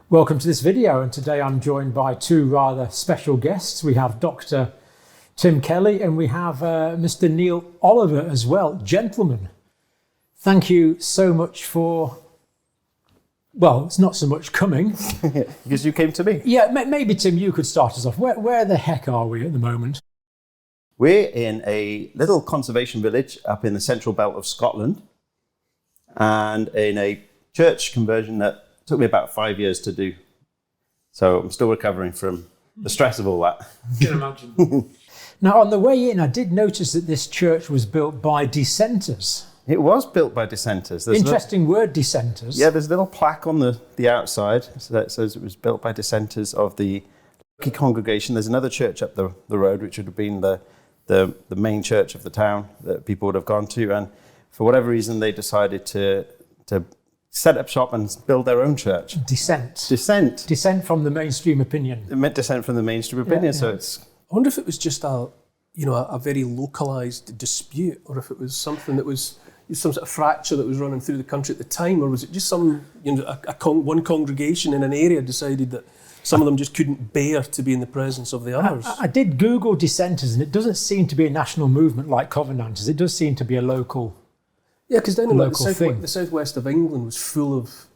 Welcome to this video, and today I'm joined by two rather special guests. We have Dr. Tim Kelly and we have Mr. Neil Oliver as well. Gentlemen, thank you so much for, well, it's not so much coming. Because you came to me. Yeah, maybe Tim, you could start us off. Where the heck are we at the moment? We're in a little conservation village up in the central belt of Scotland, and in a church conversion that took me about 5 years to do. So I'm still recovering from the stress of all that. Can imagine. Now, on the way in, I did notice that this church was built by dissenters. It was built by dissenters. Interesting word, dissenters. Yeah, there's a little plaque on the outside that says it was built by dissenters of the local congregation. There's another church up the road, which would have been the main church of the town that people would have gone to. And for whatever reason, they decided to set up shop and build their own church. Dissent from the mainstream opinion. It meant dissent from the mainstream opinion. Yeah. So it's. I wonder if it was just a very localised dispute, or if it was something that was some sort of fracture that was running through the country at the time, or was it just one congregation in an area decided that some of them just couldn't bear to be in the presence of the others? I did Google dissenters, and it doesn't seem to be a national movement like Covenanters. It does seem to be a local. Yeah, because down in the southwest of England was full of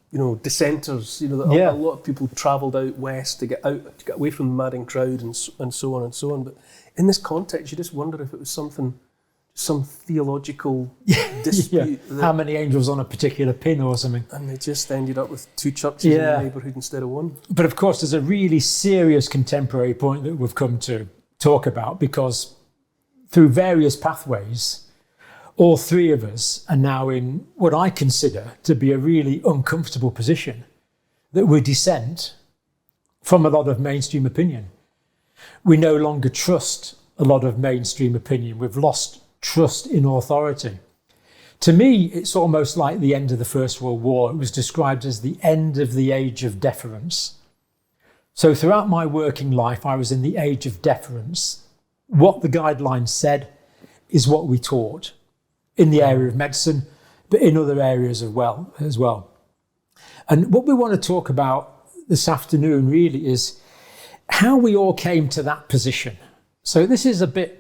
dissenters. A lot of people travelled out west to get away from the madding crowd and so on and so on. But in this context, you just wonder if it was some theological dispute. Yeah. How many angels on a particular pin or something? And they just ended up with two churches in the neighbourhood instead of one. But of course, there's a really serious contemporary point that we've come to talk about, because through various pathways, all three of us are now in what I consider to be a really uncomfortable position, that we dissent from a lot of mainstream opinion. We no longer trust a lot of mainstream opinion. We've lost trust in authority. To me, it's almost like the end of the First World War. It was described as the end of the age of deference. So throughout my working life, I was in the age of deference. What the guidelines said is what we taught, in the area of medicine, but in other areas as well. And what we want to talk about this afternoon really is how we all came to that position. So this is it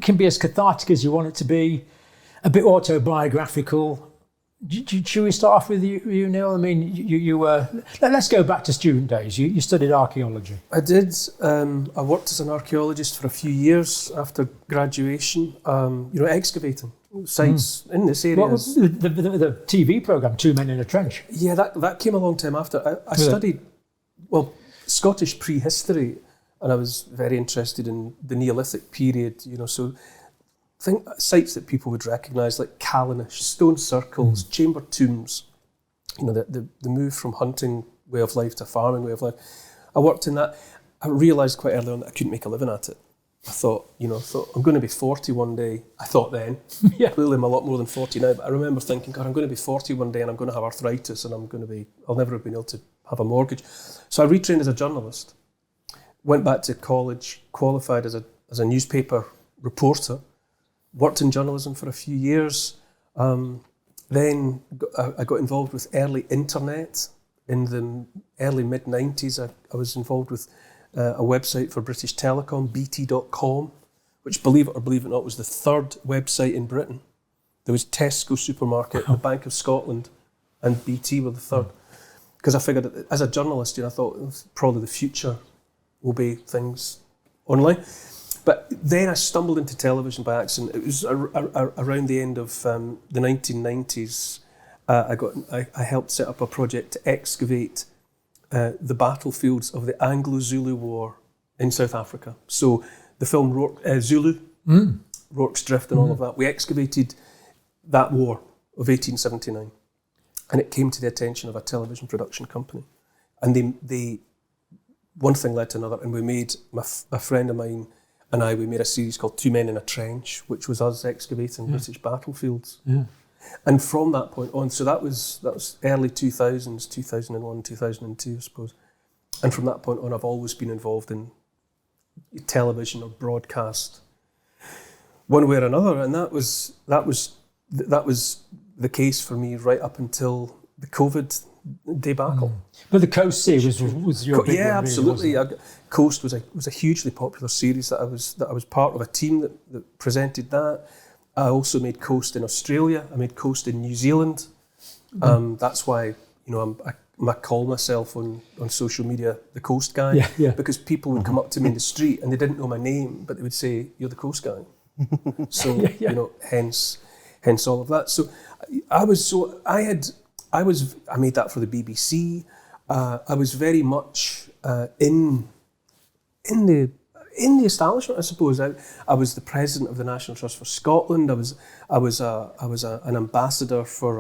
can be as cathartic as you want it to be, a bit autobiographical. Should we start off with you, Neil? I mean, let's go back to student days. You studied archaeology. I did. I worked as an archaeologist for a few years after graduation, excavating sites in this area. What was the TV programme, Two Men in a Trench? Yeah, that came a long time after. I studied, Scottish prehistory, and I was very interested in the Neolithic period, so I think sites that people would recognise, like Callanish, stone circles, chamber tombs, the move from hunting way of life to farming way of life. I worked in that. I realised quite early on that I couldn't make a living at it. I thought I'm going to be 40 one day. I thought then. Clearly I'm a lot more than 40 now, but I remember thinking, God, I'm going to be 40 one day and I'm going to have arthritis and I'll never have been able to have a mortgage. So I retrained as a journalist, went back to college, qualified as a newspaper reporter, worked in journalism for a few years. Then I got involved with early internet. In the early mid-90s, I was involved with a website for British Telecom, bt.com, which, believe it or not, was the third website in Britain. There was Tesco Supermarket, the Bank of Scotland, and BT were the third. Because I figured, that as a journalist, I thought probably the future will be things online. But then I stumbled into television by accident. It was around the end of the 1990s. I helped set up a project to excavate the battlefields of the Anglo-Zulu War in South Africa. So the film Zulu, Rorke's Drift and all of that, we excavated that war of 1879. And it came to the attention of a television production company. And they one thing led to another, and we made, a friend of mine and we made a series called Two Men in a Trench, which was us excavating British battlefields. Yeah. And from that point on, so that was early 2000s, 2001, 2002, I suppose. And from that point on, I've always been involved in television or broadcast, one way or another. And that was the case for me right up until the COVID debacle. But the Coast series was your big one, really, absolutely. wasn't it? Coast was a hugely popular series that I was part of a team that presented that. I also made Coast in Australia. I made Coast in New Zealand. That's why I call myself on social media the Coast Guy, because people would come up to me in the street and they didn't know my name, but they would say, "You're the Coast Guy." So hence all of that. So I made that for the BBC. I was very much in the establishment, I suppose. I was the president of the National Trust for Scotland. I was an ambassador for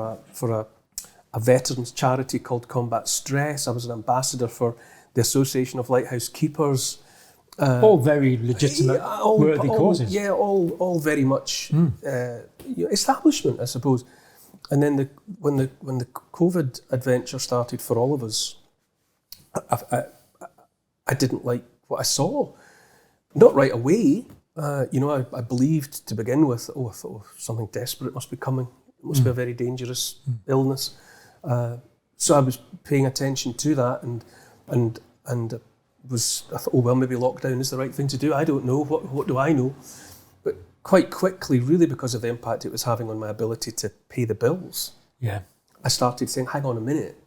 a veterans charity called Combat Stress. I was an ambassador for the Association of Lighthouse Keepers. All very legitimate, worthy causes. Yeah, all very much establishment, I suppose. And then when the COVID adventure started for all of us, I didn't like what I saw. Not right away. I believed to begin with, I thought something desperate must be coming. It must be a very dangerous illness. So I was paying attention to that and I thought, maybe lockdown is the right thing to do. I don't know. What do I know? But quite quickly, really because of the impact it was having on my ability to pay the bills, I started saying, hang on a minute.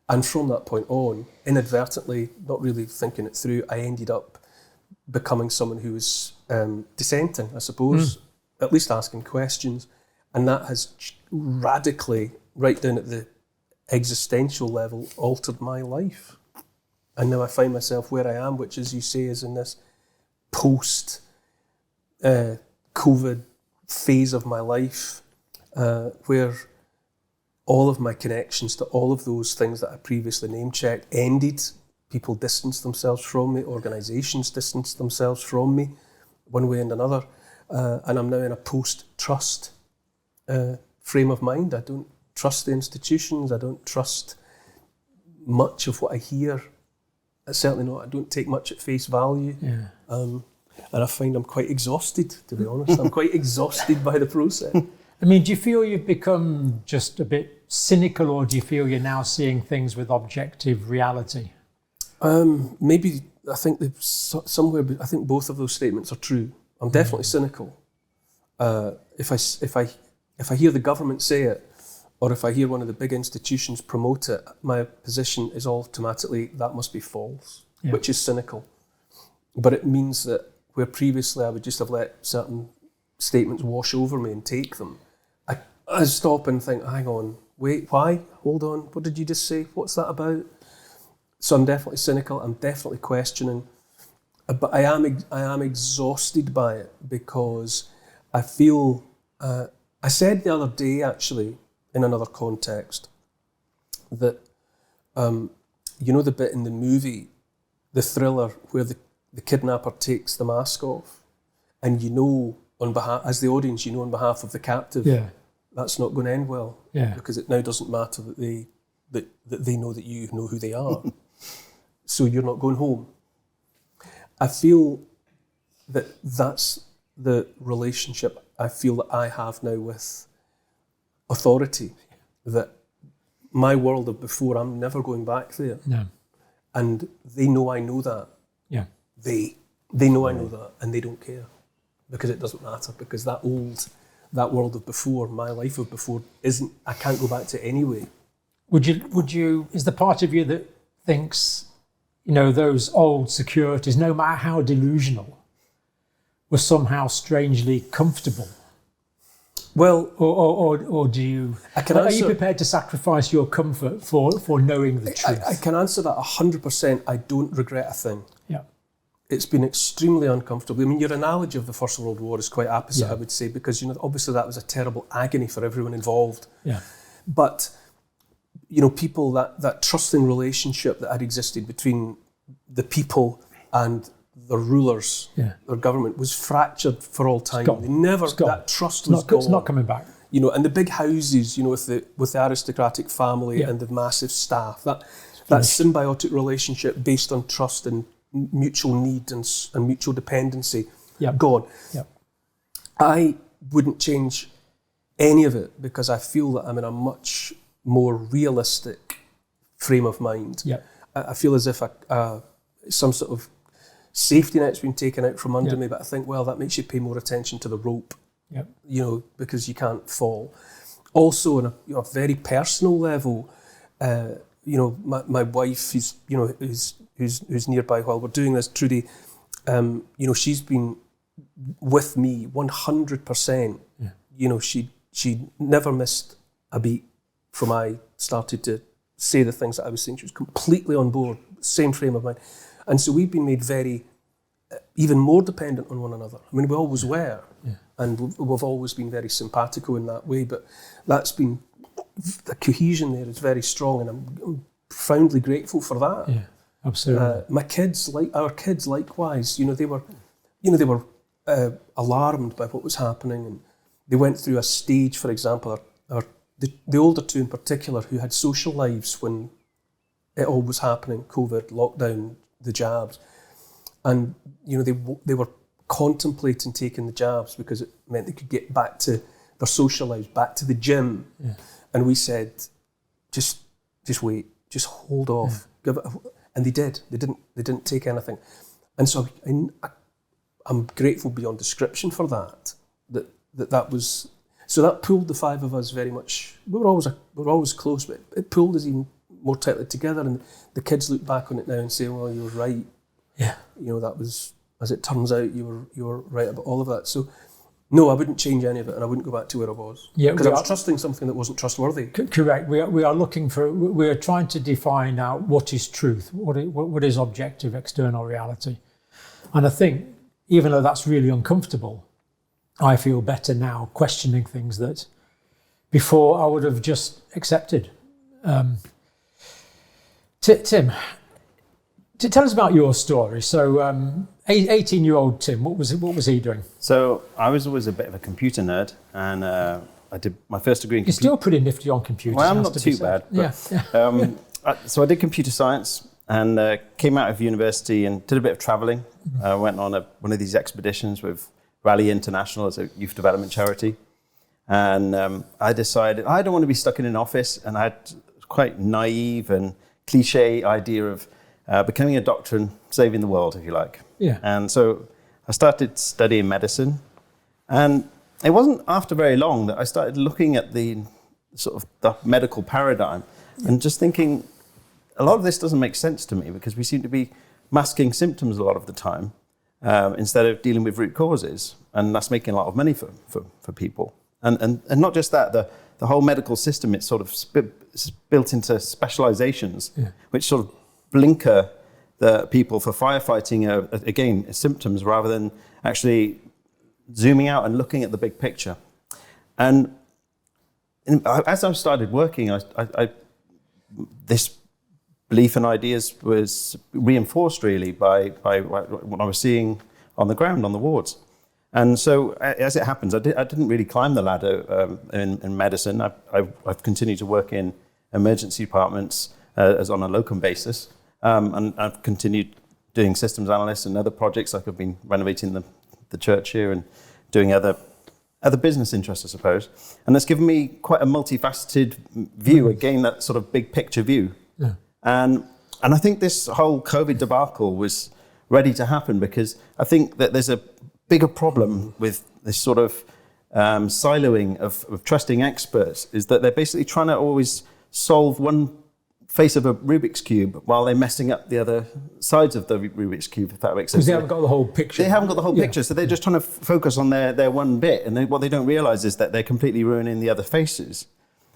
And from that point on, inadvertently, not really thinking it through, I ended up becoming someone who was dissenting, I suppose, at least asking questions. And that has radically, right down at the existential level, altered my life. And now I find myself where I am, which, as you say, is in this post-COVID phase of my life, where all of my connections to all of those things that I previously name-checked ended. People distanced themselves from me, organisations distanced themselves from me, one way and another. And I'm now in a post-trust frame of mind. I don't trust the institutions. I don't trust much of what I hear. Certainly not. I don't take much at face value. And I find I'm quite exhausted, to be honest. I'm quite exhausted by the process. I mean, do you feel you've become just a bit cynical, or do you feel you're now seeing things with objective reality? Maybe, I think I think both of those statements are true. I'm definitely cynical. If I hear the government say it, or if I hear one of the big institutions promote it, my position is automatically, that must be false, which is cynical. But it means that where previously I would just have let certain statements wash over me and take them, I stop and think, hang on, wait, why? Hold on, what did you just say? What's that about? So I'm definitely cynical, I'm definitely questioning, but I am exhausted by it, because I feel, I said the other day actually, in another context, that, the bit in the movie, the thriller, where the kidnapper takes the mask off, and on behalf, as the audience, on behalf of the captive, that's not going to end well, because it now doesn't matter that they know that you know who they are, so you're not going home. I feel that that's the relationship I feel that I have now with authority, that my world of before, I'm never going back there. No. And they know I know that. Yeah. They know I know that, and they don't care, because it doesn't matter, because that world of before, my life of before, I can't go back to anyway. Would you, is the part of you that thinks, those old securities, no matter how delusional, were somehow strangely comfortable? Well, or do you? Are you prepared to sacrifice your comfort for knowing the truth? I can answer that 100%. I don't regret a thing. Yeah, it's been extremely uncomfortable. I mean, your analogy of the First World War is quite opposite, I would say, because obviously that was a terrible agony for everyone involved. Yeah, but people, that trusting relationship that had existed between the people and the rulers, their government, was fractured for all time. That trust was gone. It's not coming back. And the big houses, with the aristocratic family and the massive staff, that symbiotic relationship based on trust and mutual need and mutual dependency, gone. Yep. I wouldn't change any of it, because I feel that I'm in a much more realistic frame of mind. Yeah. I feel as if some sort of safety net's been taken out from under me, but I think, well, that makes you pay more attention to the rope, because you can't fall. Also, on a very personal level, my wife, who's nearby while we're doing this, Trudy, she's been with me 100%. Yeah. She never missed a beat from I started to say the things that I was saying. She was completely on board, same frame of mind. And so we've been made even more dependent on one another. I mean, we always were, and we've always been very simpatico in that way, but that's been, the cohesion there is very strong, and I'm profoundly grateful for that. Yeah, absolutely. Our kids likewise, they were alarmed by what was happening, and they went through a stage, for example, the older two in particular, who had social lives when it all was happening, COVID, lockdown, the jabs. And, they were contemplating taking the jabs because it meant they could get back to their social lives, back to the gym. Yeah. And we said, just wait, just hold off. Give it and they did. They didn't take anything. And so I'm grateful beyond description for that was. So that pulled the five of us very much. We were always close, but it pulled us even more tightly together. And the kids look back on it now and say, "Well, you were right. Yeah, that was, as it turns out, you were right about all of that." So, no, I wouldn't change any of it, and I wouldn't go back to where I was. Yeah, because I was trusting something that wasn't trustworthy. Correct. We are trying to define out what is truth, what is objective external reality, and I think even though that's really uncomfortable, I feel better now questioning things that before I would have just accepted. Tim, tell us about your story. So, 18-year-old Tim, what was he doing? So I was always a bit of a computer nerd, and I did my first degree in You're still pretty nifty on computers. Well, I'm not too bad. But, so I did computer science and came out of university and did a bit of travelling. I went on one of these expeditions with Rally International as a youth development charity. And I decided I don't want to be stuck in an office, and I had quite naive and cliche idea of becoming a doctor and saving the world, if you like. Yeah. And so I started studying medicine, and it wasn't after very long that I started looking at the sort of the medical paradigm and just thinking, a lot of this doesn't make sense to me, because we seem to be masking symptoms a lot of the time instead of dealing with root causes, and that's making a lot of money for people. And not just that, the whole medical system, it's sort of built into specializations, which sort of blinker the people for firefighting, again, symptoms, rather than actually zooming out and looking at the big picture. And as I started working, this belief and ideas was reinforced really by what I was seeing on the ground, on the wards. And so, as it happens, I didn't really climb the ladder in medicine. I've continued to work in emergency departments as on a locum basis, and I've continued doing systems analysts and other projects, like I've been renovating the church here and doing other business interests, I suppose. And that's given me quite a multifaceted view, again, that sort of big picture view. Yeah. And I think this whole COVID debacle was ready to happen, because I think that there's a bigger problem with this sort of siloing of trusting experts, is that they're basically trying to always solve one face of a Rubik's Cube while they're messing up the other sides of the Rubik's Cube, if that makes sense. Because they haven't got the whole picture. They haven't got the whole picture, so they're just trying to focus on their one bit, and what they don't realise is that they're completely ruining the other faces.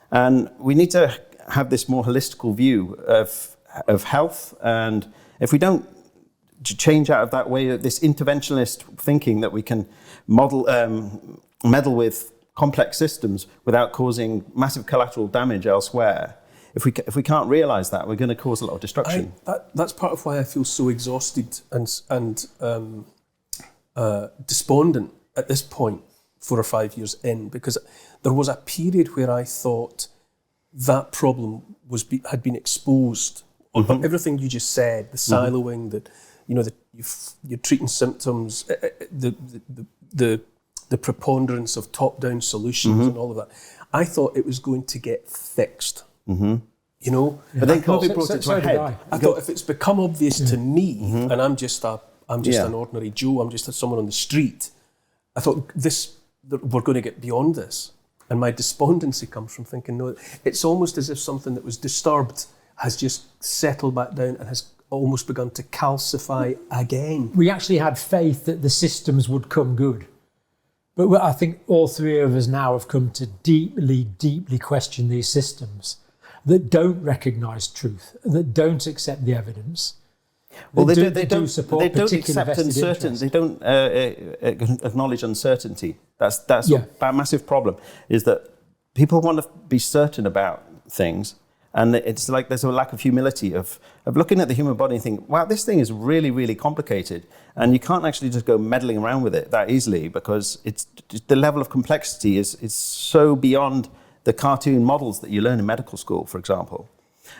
And we need to have this more holistical view of health, and if we don't change out of that way, this interventionist thinking that we can meddle with complex systems without causing massive collateral damage elsewhere, if we can't realise that, we're going to cause a lot of destruction. That's part of why I feel so exhausted and despondent at this point, 4 or 5 years in, because there was a period where I thought that problem had been exposed. On everything you just said, the siloing, you're treating symptoms, the preponderance of top-down solutions and all of that. I thought it was going to get fixed. you know. But then COVID brought it to a head. I thought if it's become obvious to me, and I'm just an ordinary Joe, I'm just someone on the street, I thought we're going to get beyond this. And my despondency comes from thinking, no, it's almost as if something that was disturbed has just settled back down and has almost begun to calcify again. We actually had faith that the systems would come good. But I think all three of us now have come to deeply, deeply question these systems that don't recognise truth, that don't accept the evidence. Well, they don't accept uncertainty. They don't acknowledge uncertainty. That's a massive problem, is that people want to be certain about things, and it's like there's a lack of humility of looking at the human body and thinking, wow, this thing is really, really complicated, and you can't actually just go meddling around with it that easily, because it's the level of complexity is so beyond the cartoon models that you learn in medical school, for example.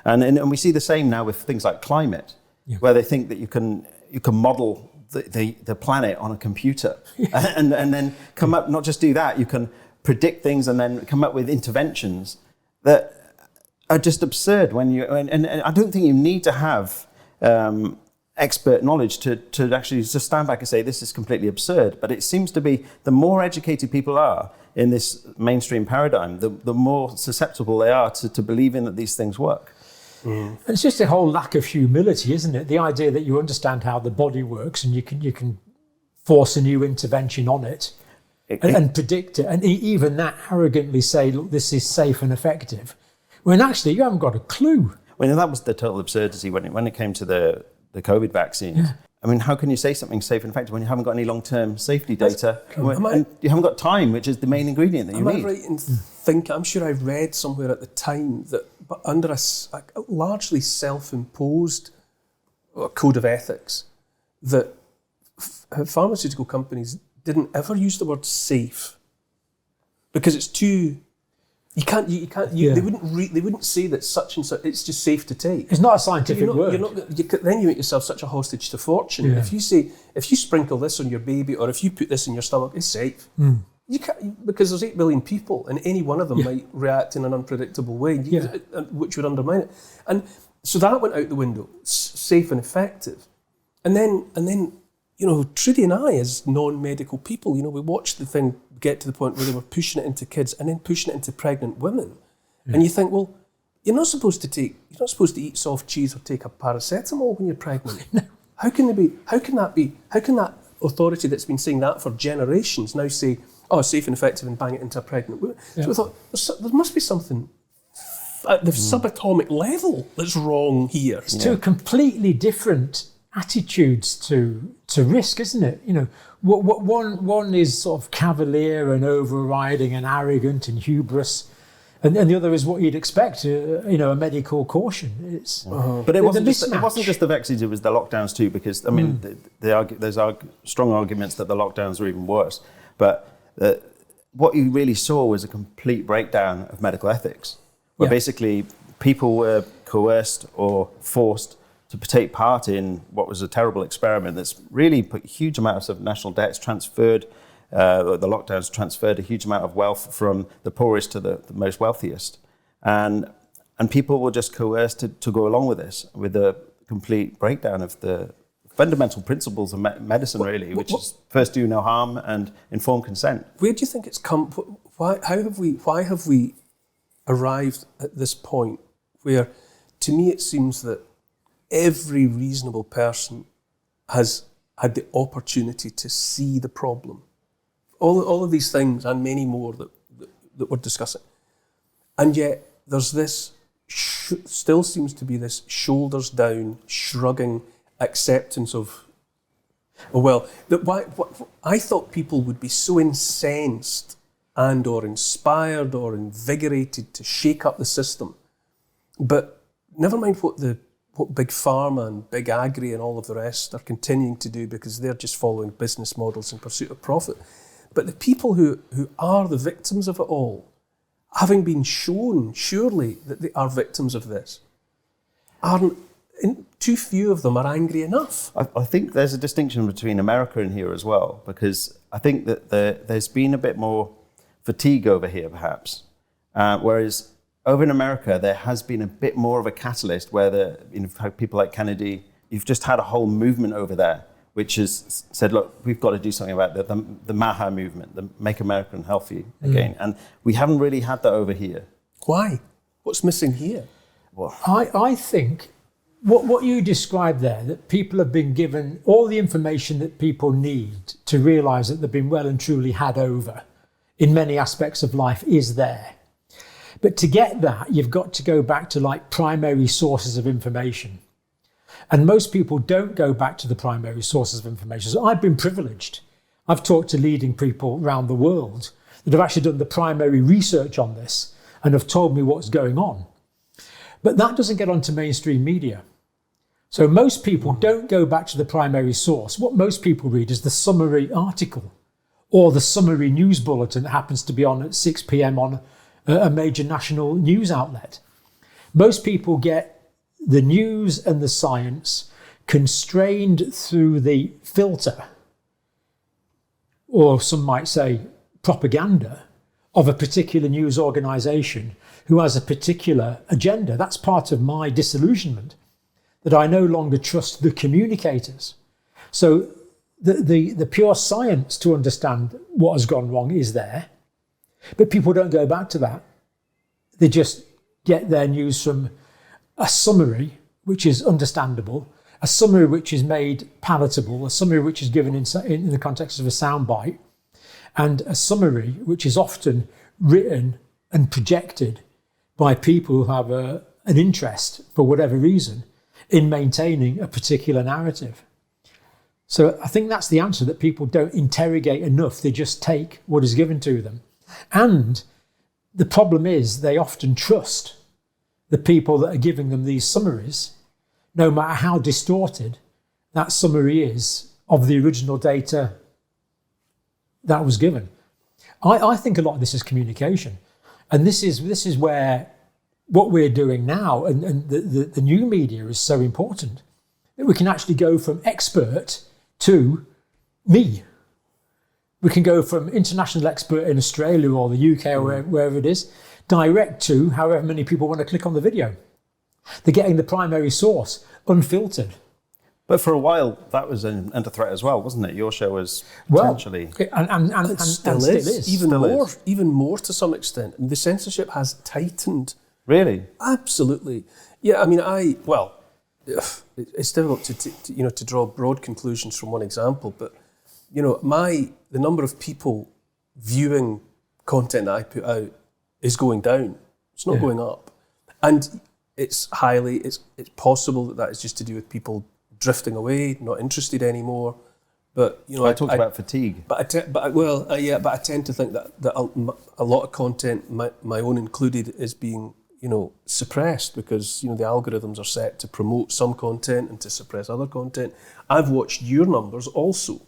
And we see the same now with things like climate. Yeah. Where they think that you can model the planet on a computer and then come up, not just do that, you can predict things and then come up with interventions that are just absurd. And I don't think you need to have expert knowledge to actually just stand back and say this is completely absurd. But it seems to be the more educated people are in this mainstream paradigm, the more susceptible they are to believing that these things work. Mm. It's just a whole lack of humility, isn't it? The idea that you understand how the body works and you can force a new intervention on it and predict it, and even that arrogantly say, look, this is safe and effective, when actually you haven't got a clue. Well, that was the total absurdity when it came to the COVID vaccines. Yeah. I mean, how can you say something's safe and effective when you haven't got any long-term safety data and you haven't got time, which is the main ingredient that you need? Am I right in thinking, I'm sure I read somewhere at the time that under a largely self-imposed code of ethics, that pharmaceutical companies didn't ever use the word safe because it's too. They wouldn't say that such and such. It's just safe to take. It's not a scientific word. Then you make yourself such a hostage to fortune. Yeah. If you sprinkle this on your baby, or if you put this in your stomach, it's safe. Mm. You can't, because there's 8 billion people, and any one of them might react in an unpredictable way, which would undermine it. And so that went out the window. Safe and effective, and then Trudy and I, as non-medical people, we watched the thing get to the point where they were pushing it into kids and then pushing it into pregnant women. Yeah. And you think, well, you're not supposed to eat soft cheese or take a paracetamol when you're pregnant. No. How can that authority that's been saying that for generations now say, oh, safe and effective, and bang it into a pregnant woman? Yeah. So I thought, there must be something at the subatomic level that's wrong here. It's two completely different attitudes to risk, isn't it? One is sort of cavalier and overriding and arrogant and hubris, and the other is what you'd expect, a medical caution. But it wasn't just the vaccines; it was the lockdowns too. Because I mean, there's strong arguments that the lockdowns are even worse. But what you really saw was a complete breakdown of medical ethics, where basically people were coerced or forced to take part in what was a terrible experiment that's really put huge amounts of national debts transferred, the lockdowns transferred a huge amount of wealth from the poorest to the most wealthiest. And people were just coerced to go along with this, with the complete breakdown of the fundamental principles of medicine, really, which is first do no harm and informed consent. Where do you think it's come? Why have we arrived at this point where, to me, it seems that every reasonable person has had the opportunity to see the problem. All of these things and many more that we're discussing. And yet there's this, still seems to be this shoulders down, shrugging acceptance of, I thought people would be so incensed and or inspired or invigorated to shake up the system. But never mind what Big Pharma and Big Agri and all of the rest are continuing to do, because they're just following business models in pursuit of profit. But the people who are the victims of it all, having been shown, surely, that they are victims of this, too few of them are angry enough. I think there's a distinction between America and here as well, because I think that there's been a bit more fatigue over here, perhaps. Whereas over in America, there has been a bit more of a catalyst where people like Kennedy, you've just had a whole movement over there, which has said, look, we've got to do something about the MAHA movement, the Make America Healthy Again. And we haven't really had that over here. Why? What's missing here? Well, I think what you described there, that people have been given all the information that people need to realise that they've been well and truly had over in many aspects of life, is there. But to get that, you've got to go back to like primary sources of information. And most people don't go back to the primary sources of information. So I've been privileged. I've talked to leading people around the world that have actually done the primary research on this and have told me what's going on. But that doesn't get onto mainstream media. So most people don't go back to the primary source. What most people read is the summary article or the summary news bulletin that happens to be on at 6 p.m. on a major national news outlet. Most people get the news and the science constrained through the filter, or some might say propaganda, of a particular news organisation who has a particular agenda. That's part of my disillusionment, that I no longer trust the communicators. So the pure science to understand what has gone wrong is there, but people don't go back to that. They just get their news from a summary, which is understandable, a summary which is made palatable, a summary which is given in the context of a soundbite, and a summary which is often written and projected by people who have an interest, for whatever reason, in maintaining a particular narrative. So I think that's the answer, that people don't interrogate enough. They just take what is given to them. And the problem is they often trust the people that are giving them these summaries, no matter how distorted that summary is of the original data that was given. I think a lot of this is communication. And this is where what we're doing now and the new media is so important, that we can actually go from expert to me. We can go from international expert in Australia or the UK or wherever it is, direct to however many people want to click on the video. They're getting the primary source, unfiltered. But for a while, that was under threat as well, wasn't it? Your show was potentially... And it still is. Even more to some extent. The censorship has tightened. Really? Absolutely. Yeah, I mean, it's difficult to draw broad conclusions from one example, but the number of people viewing content that I put out is going down. It's not going up. And it's possible that is just to do with people drifting away, not interested anymore. But I talked about fatigue. But I tend to think that a lot of content, my own included, is being suppressed because the algorithms are set to promote some content and to suppress other content. I've watched your numbers also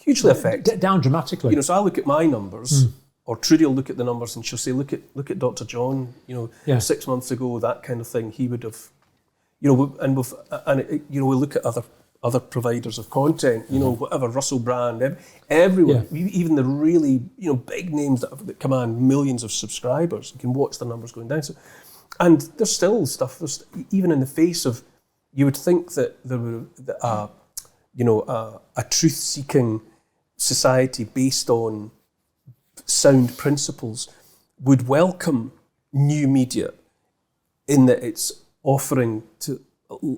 hugely affected, down dramatically. So I look at my numbers, or Trudy will look at the numbers and she'll say, look at Dr. John. 6 months ago, that kind of thing. He would have, we look at other providers of content. Whatever, Russell Brand, everyone, even the really big names that command millions of subscribers. You can watch the numbers going down. So, and there's still stuff. Even in the face of, you would think that there were a truth-seeking society based on sound principles would welcome new media in that it's offering to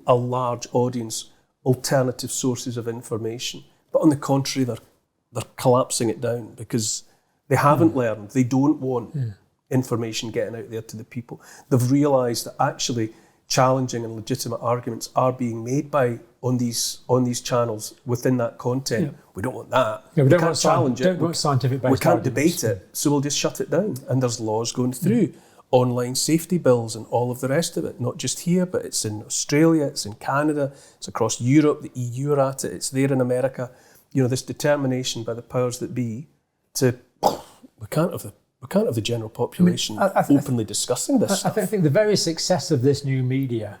a large audience alternative sources of information. But on the contrary, they're collapsing it down because they haven't learned. They don't want information getting out there to the people. They've realised that actually challenging and legitimate arguments are being made on these channels within that content. Yeah. We don't want that. Yeah, we can't challenge it. Don't want scientific-based We can't arguments. debate it, so we'll just shut it down. And there's laws going through, online safety bills and all of the rest of it, not just here, but it's in Australia, it's in Canada, it's across Europe, the EU are at it, it's there in America. This determination by the powers that be we can't have the general population openly discussing this stuff. I think the very success of this new media,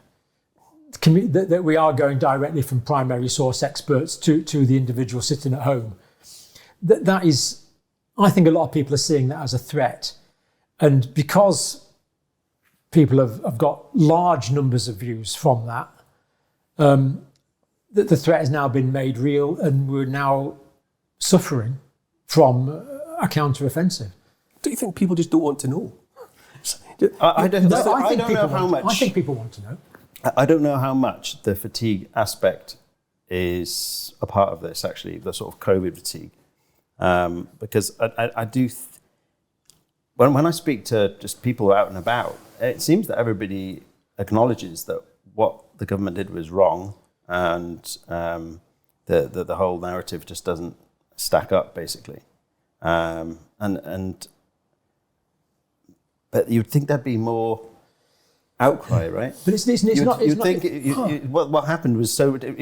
that we are going directly from primary source experts to the individual sitting at home, that is, I think a lot of people are seeing that as a threat. And because people have got large numbers of views from that. That the threat has now been made real, and we're now suffering from a counter-offensive. Do you think people just don't want to know? I don't know how much. I think people want to know. I don't know how much the fatigue aspect is a part of this, actually, the sort of COVID fatigue. Because I do... When I speak to just people out and about, it seems that everybody acknowledges that what the government did was wrong, and the whole narrative just doesn't stack up, basically. But you'd think there'd be more outcry, right? But it's not. What happened was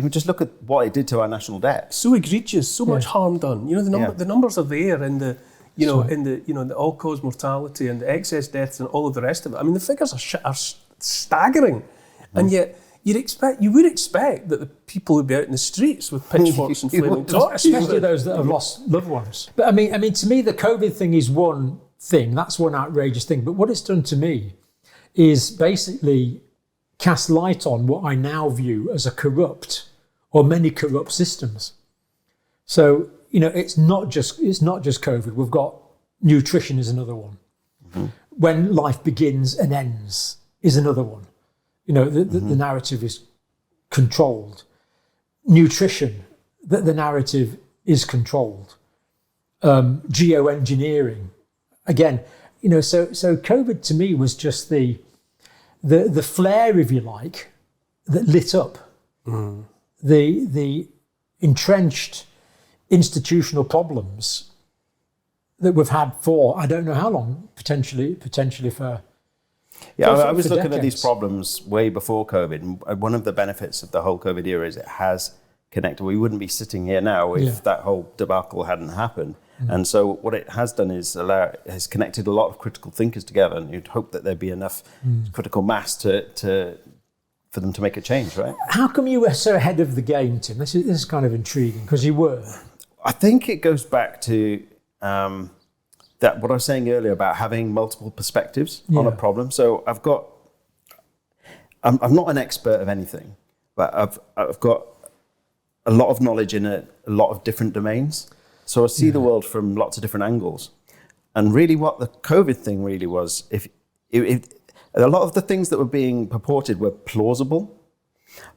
just look at what it did to our national debt. So egregious, so much harm done. You know, the numbers are there in the, the all-cause mortality and the excess deaths and all of the rest of it. I mean, the figures are staggering, and yet you would expect that the people would be out in the streets with pitchforks and flaming torches, especially those that have lost loved ones. But I mean, to me, the COVID thing is one thing. That's one outrageous thing. But what it's done to me is basically cast light on what I now view as a corrupt or many corrupt systems. So, it's not just COVID. We've got nutrition is another one. Mm-hmm. When life begins and ends is another one. The narrative is controlled. Nutrition, the narrative is controlled. Geoengineering, again, so COVID to me was just the flare, if you like, that lit up the entrenched institutional problems that we've had for I don't know how long, potentially for. Yeah, I was looking decades. at these problems way before COVID, and one of the benefits of the whole COVID era is it has connected. We wouldn't be sitting here now if that whole debacle hadn't happened. And so what it has done is has connected a lot of critical thinkers together, and you'd hope that there'd be enough critical mass for them to make a change, right? How come you were so ahead of the game, Tim? This is kind of intriguing, because you were. I think it goes back to that what I was saying earlier about having multiple perspectives on a problem. So I'm not an expert of anything, but I've got a lot of knowledge in a lot of different domains. So I see the world from lots of different angles. And really what the COVID thing really was, if a lot of the things that were being purported were plausible,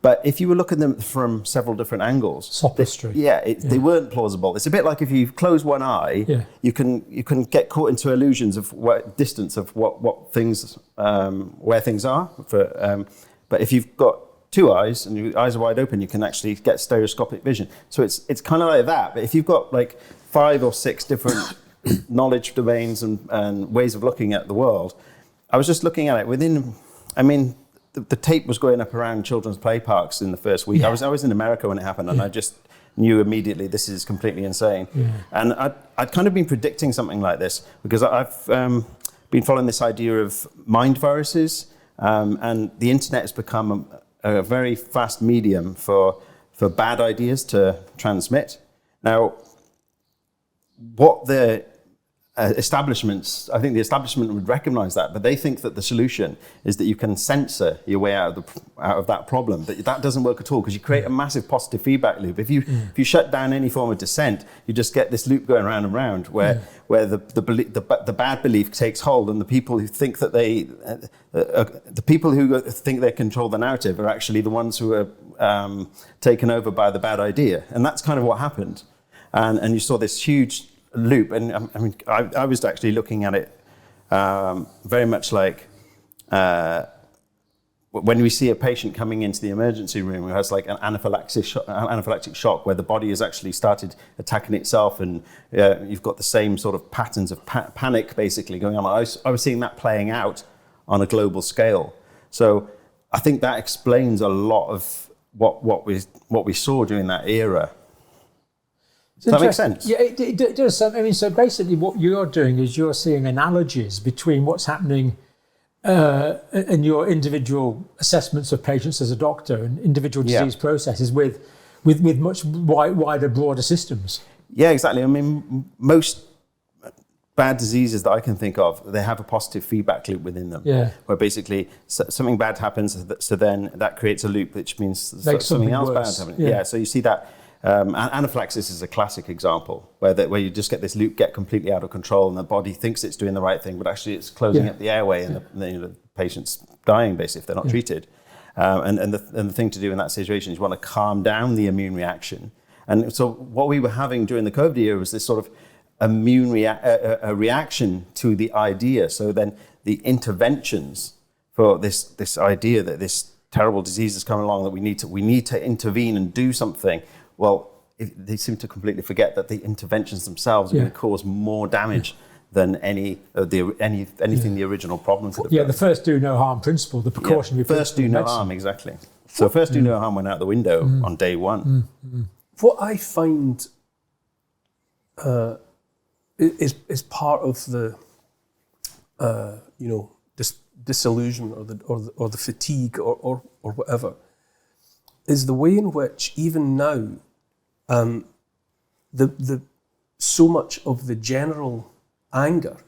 but if you were looking at them from several different angles, sophistry. They weren't plausible. It's a bit like if you close one eye, you can get caught into illusions of distance of what things, where things are. But if you've got two eyes and your eyes are wide open, you can actually get stereoscopic vision. So it's kind of like that. But if you've got like 5 or 6 different knowledge domains and ways of looking at the world, I was just looking at it the tape was going up around children's play parks in the first week. I was in America when it happened, and I just knew immediately this is completely insane. And I'd kind of been predicting something like this because I've been following this idea of mind viruses, and the internet has become a very fast medium for bad ideas to transmit. Now, what the establishments, I think the establishment would recognize that, but they think that the solution is that you can censor your way out of that problem. That doesn't work at all, because you create a massive positive feedback loop. If you shut down any form of dissent, you just get this loop going round and round where the bad belief takes hold, and the people who think that they control the narrative are actually the ones who are taken over by the bad idea. And that's kind of what happened. And you saw this huge loop, and I was actually looking at it very much like when we see a patient coming into the emergency room who has like an anaphylactic shock where the body has actually started attacking itself, and you've got the same sort of patterns of panic basically going on. I was seeing that playing out on a global scale. So I think that explains a lot of what we saw during that era. Does that make sense? Yeah, it does. I mean, so basically what you're doing is you're seeing analogies between what's happening in your individual assessments of patients as a doctor and individual disease processes with much wider, broader systems. Yeah, exactly. I mean, most bad diseases that I can think of, they have a positive feedback loop within them. Yeah. Where basically something bad happens, so then that creates a loop, which means Makes something else worse. bad happening. Yeah. So you see that. Anaphylaxis is a classic example where you just get this loop get completely out of control, and the body thinks it's doing the right thing, but actually it's closing up the airway, and the patient's dying basically if they're not treated. And the thing to do in that situation is you want to calm down the immune reaction. And so what we were having during the COVID year was this sort of immune reaction to the idea. So then the interventions for this idea that this terrible disease is coming along, that we need to intervene and do something. Well, they seem to completely forget that the interventions themselves are going to cause more damage than anything the original problem could have done. The first do no harm principle, the precautionary first do no harm, exactly. So first do no harm went out the window on day one. What I find is part of the disillusion or the fatigue or whatever is the way in which even now the so much of the general anger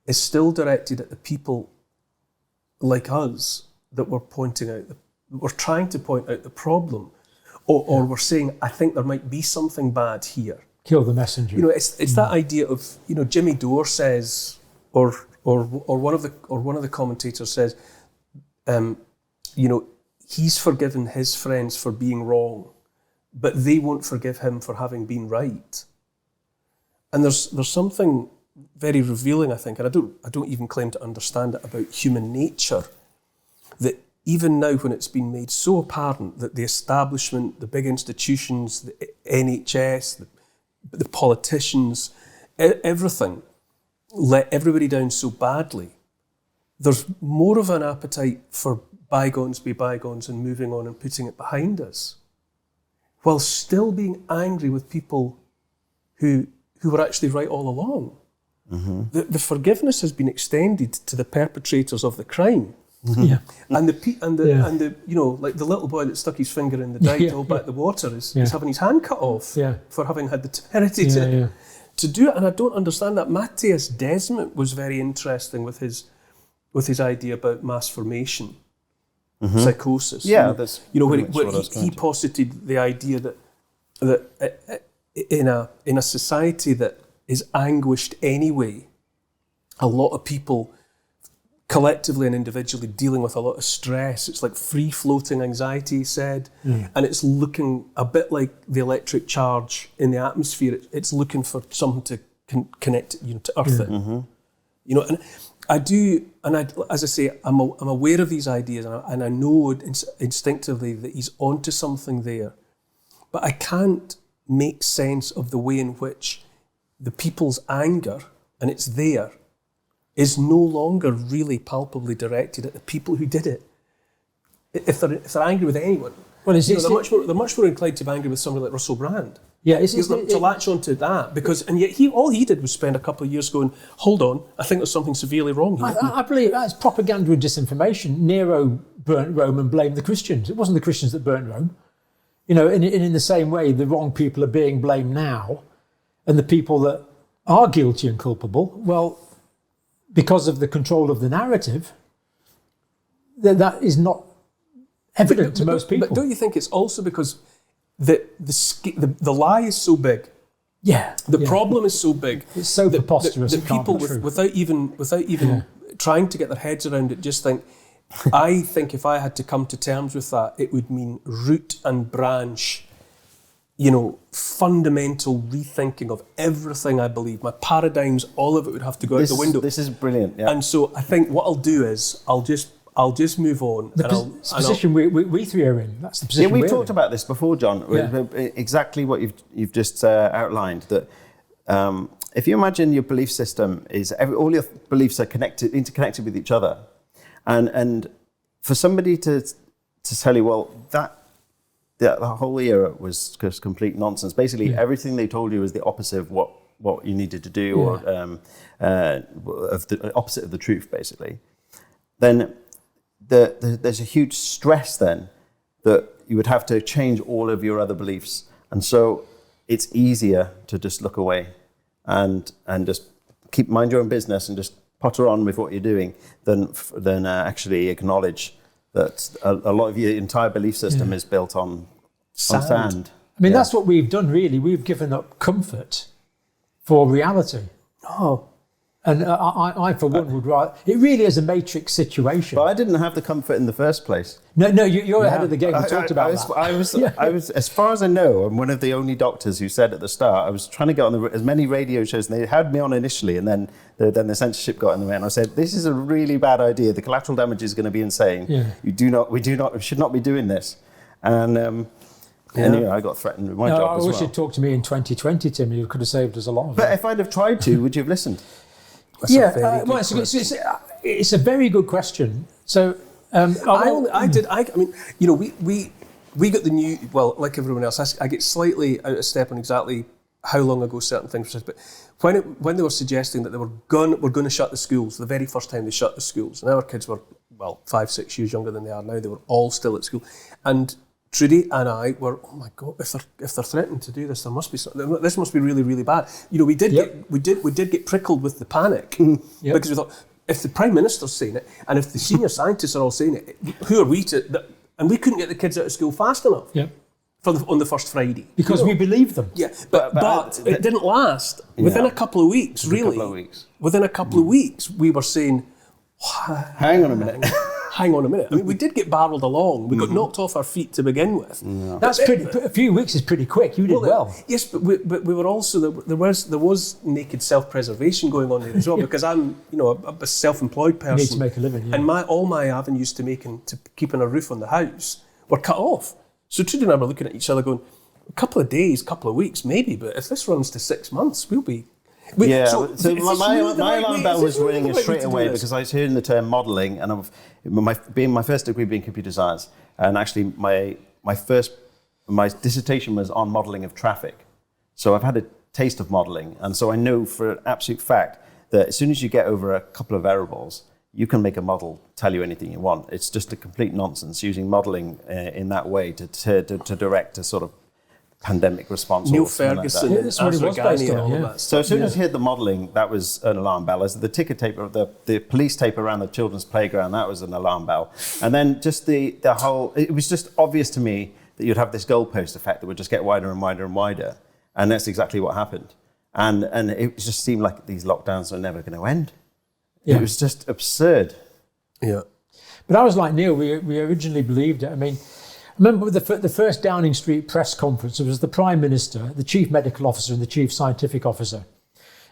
is still directed at the people like us that we're trying to point out the problem, or we're saying, I think there might be something bad here. Kill the messenger. It's that idea of, Jimmy Dore says, or one of the commentators says, he's forgiven his friends for being wrong, but they won't forgive him for having been right. And there's something very revealing, I think, and I don't even claim to understand it, about human nature, that even now when it's been made so apparent that the establishment, the big institutions, the NHS, the politicians, everything let everybody down so badly, there's more of an appetite for bygones be bygones and moving on and putting it behind us, while still being angry with people who were actually right all along. Mm-hmm. The forgiveness has been extended to the perpetrators of the crime. Mm-hmm. Yeah. And the like the little boy that stuck his finger in the dike to hold back the water is having his hand cut off for having had the temerity to do it. And I don't understand that. Matthias Desmet was very interesting with his idea about mass formation, psychosis. Yeah, where he posited the idea that in a society that is anguished anyway, a lot of people collectively and individually dealing with a lot of stress. It's like free-floating anxiety, he said, and it's looking a bit like the electric charge in the atmosphere. It's looking for something to connect it, to earth it. Mm-hmm. And I do, as I say, I'm aware of these ideas, and I know instinctively that he's onto something there, but I can't make sense of the way in which the people's anger, and it's there, is no longer really palpably directed at the people who did it. If they're angry with anyone, they're much more inclined to be angry with somebody like Russell Brand. Yeah, to latch onto that, and yet all he did was spend a couple of years going, hold on, I think there's something severely wrong here. I believe that's propaganda and disinformation. Nero burnt Rome and blamed the Christians. It wasn't the Christians that burnt Rome. And in the same way, the wrong people are being blamed now, and the people that are guilty and culpable, well, because of the control of the narrative, that is not evident to most people. But don't you think it's also because the lie is so big? Yeah. The problem is so big. It's so preposterous. That people without even trying to get their heads around it just think, I think if I had to come to terms with that, it would mean root and branch, fundamental rethinking of everything I believe. My paradigms, all of it would have to go out the window. This is brilliant. Yeah. And so I think what I'll do is I'll just move on. The position we three are in. That's the position. Yeah, we've talked about this before, John. Yeah. Exactly what you've just outlined. That if you imagine your belief system is all your beliefs are interconnected with each other, and for somebody to tell you, well, that the whole era was just complete nonsense. Basically, everything they told you was the opposite of what you needed to do, or of the opposite of the truth, basically. Then there's a huge stress then that you would have to change all of your other beliefs, and so it's easier to just look away and just mind your own business and just potter on with what you're doing than actually acknowledge that a lot of your entire belief system is built on sand. I mean, that's what we've done, really. We've given up comfort for reality. Oh. And I for one, would rather... It really is a matrix situation. But I didn't have the comfort in the first place. No, you're ahead of the game. We talked about that. I was, as far as I know, I'm one of the only doctors who said at the start, I was trying to get on as many radio shows, and they had me on initially, and then the censorship got in the way, and I said, this is a really bad idea. The collateral damage is going to be insane. Yeah. We should not be doing this. And I got threatened with my job as well. I wish you'd talked to me in 2020, Tim. You could have saved us a lot of But if I'd have tried to, would you have listened? It's a very good question. So, I mean, we got the new. Well, like everyone else, I get slightly out of step on exactly how long ago certain things were. But when they were suggesting that we're going to shut the schools, the very first time they shut the schools, and our kids were 5-6 years younger than they are now. They were all still at school, and Trudy and I were, oh my God, if they're threatening to do this, there must be something. This must be really, really bad. We did get prickled with the panic because we thought, if the Prime Minister's saying it and if the senior scientists are all saying it, who are we to? And we couldn't get the kids out of school fast enough on the first Friday because we believed them. Yeah, but it didn't last. Within a couple of weeks, within a couple of weeks, we were saying, hang on a minute. Hang on a minute. I mean, we did get barreled along. We got knocked off our feet to begin with. Yeah. That's a few weeks is pretty quick. You did well. Yes, but we were also there was naked self-preservation going on there as well because I'm a self-employed person. You need to make a living, and all my avenues to keeping a roof on the house were cut off. So Trudy and I were looking at each other, going, a couple of days, couple of weeks, maybe, but if this runs to 6 months, we'll be. So my alarm bell was ringing straight away because I was hearing the term modelling, and my first degree being computer science, and actually my dissertation was on modelling of traffic. So I've had a taste of modelling, and so I know for an absolute fact that as soon as you get over a couple of variables, you can make a model tell you anything you want. It's just a complete nonsense using modelling in that way to direct a sort of pandemic response. Neil Ferguson, like that's what it was based on. So as soon as you heard the modelling, that was an alarm bell. As the ticker tape, the police tape around the children's playground, that was an alarm bell. And then just the whole, it was just obvious to me that you'd have this goalpost effect that would just get wider and wider and wider. And that's exactly what happened. And it just seemed like these lockdowns are never going to end. Yeah. It was just absurd. Yeah. But I was like Neil, we originally believed it. I mean, I remember the first Downing Street press conference, it was the Prime Minister, the Chief Medical Officer and the Chief Scientific Officer.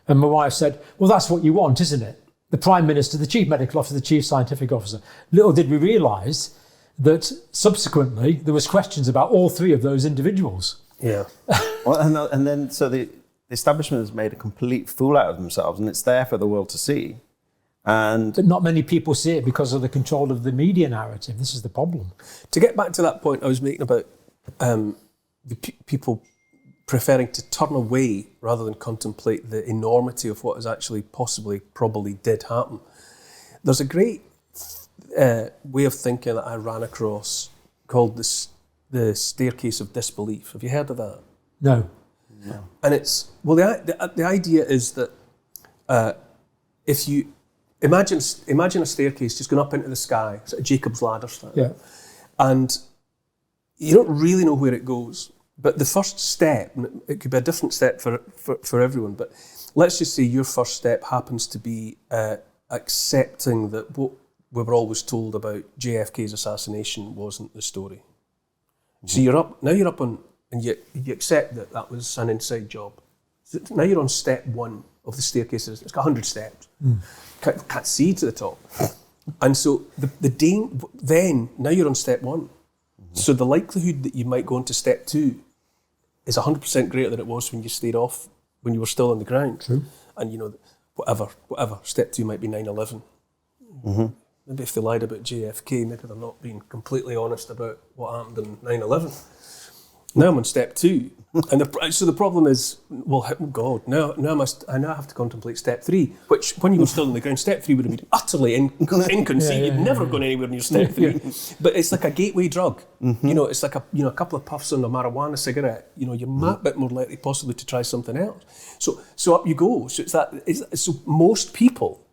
And my wife said, well, that's what you want, isn't it? The Prime Minister, the Chief Medical Officer, the Chief Scientific Officer. Little did we realise that subsequently there was questions about all three of those individuals. Yeah. Well, and then so the establishment has made a complete fool out of themselves, and it's there for the world to see. But not many people see it because of the control of the media narrative. This is the problem. To get back to that point I was making about the people preferring to turn away rather than contemplate the enormity of what is actually probably did happen. There's a great way of thinking that I ran across called the staircase of disbelief. Have you heard of that? No. And it's, the idea is that if you imagine a staircase just going up into the sky, sort of Jacob's ladder style. Yeah. And you don't really know where it goes. But the first step, it could be a different step for everyone, but let's just say your first step happens to be accepting that what we were always told about JFK's assassination wasn't the story. Mm-hmm. So you're up on, and you accept that was an inside job. So now you're on step 1 of the staircase. It's got 100 steps. Can't see to the top. And so then now you're on step 1. Mm-hmm. So the likelihood that you might go into step 2 is 100% greater than it was when you stayed off, when you were still on the ground. True. And whatever, step 2 might be 9/11. Mm-hmm. Maybe if they lied about JFK, maybe they're not being completely honest about what happened in 9/11. Now I'm on step 2. And so the problem is, well, oh God, now I have to contemplate step 3, which when you were still on the ground, step 3 would have been utterly inconceivable. You'd never have gone anywhere near step 3. But it's like a gateway drug. You know, it's like a couple of puffs on a marijuana cigarette. You know, you're a bit more likely possibly to try something else. So up you go. So so most people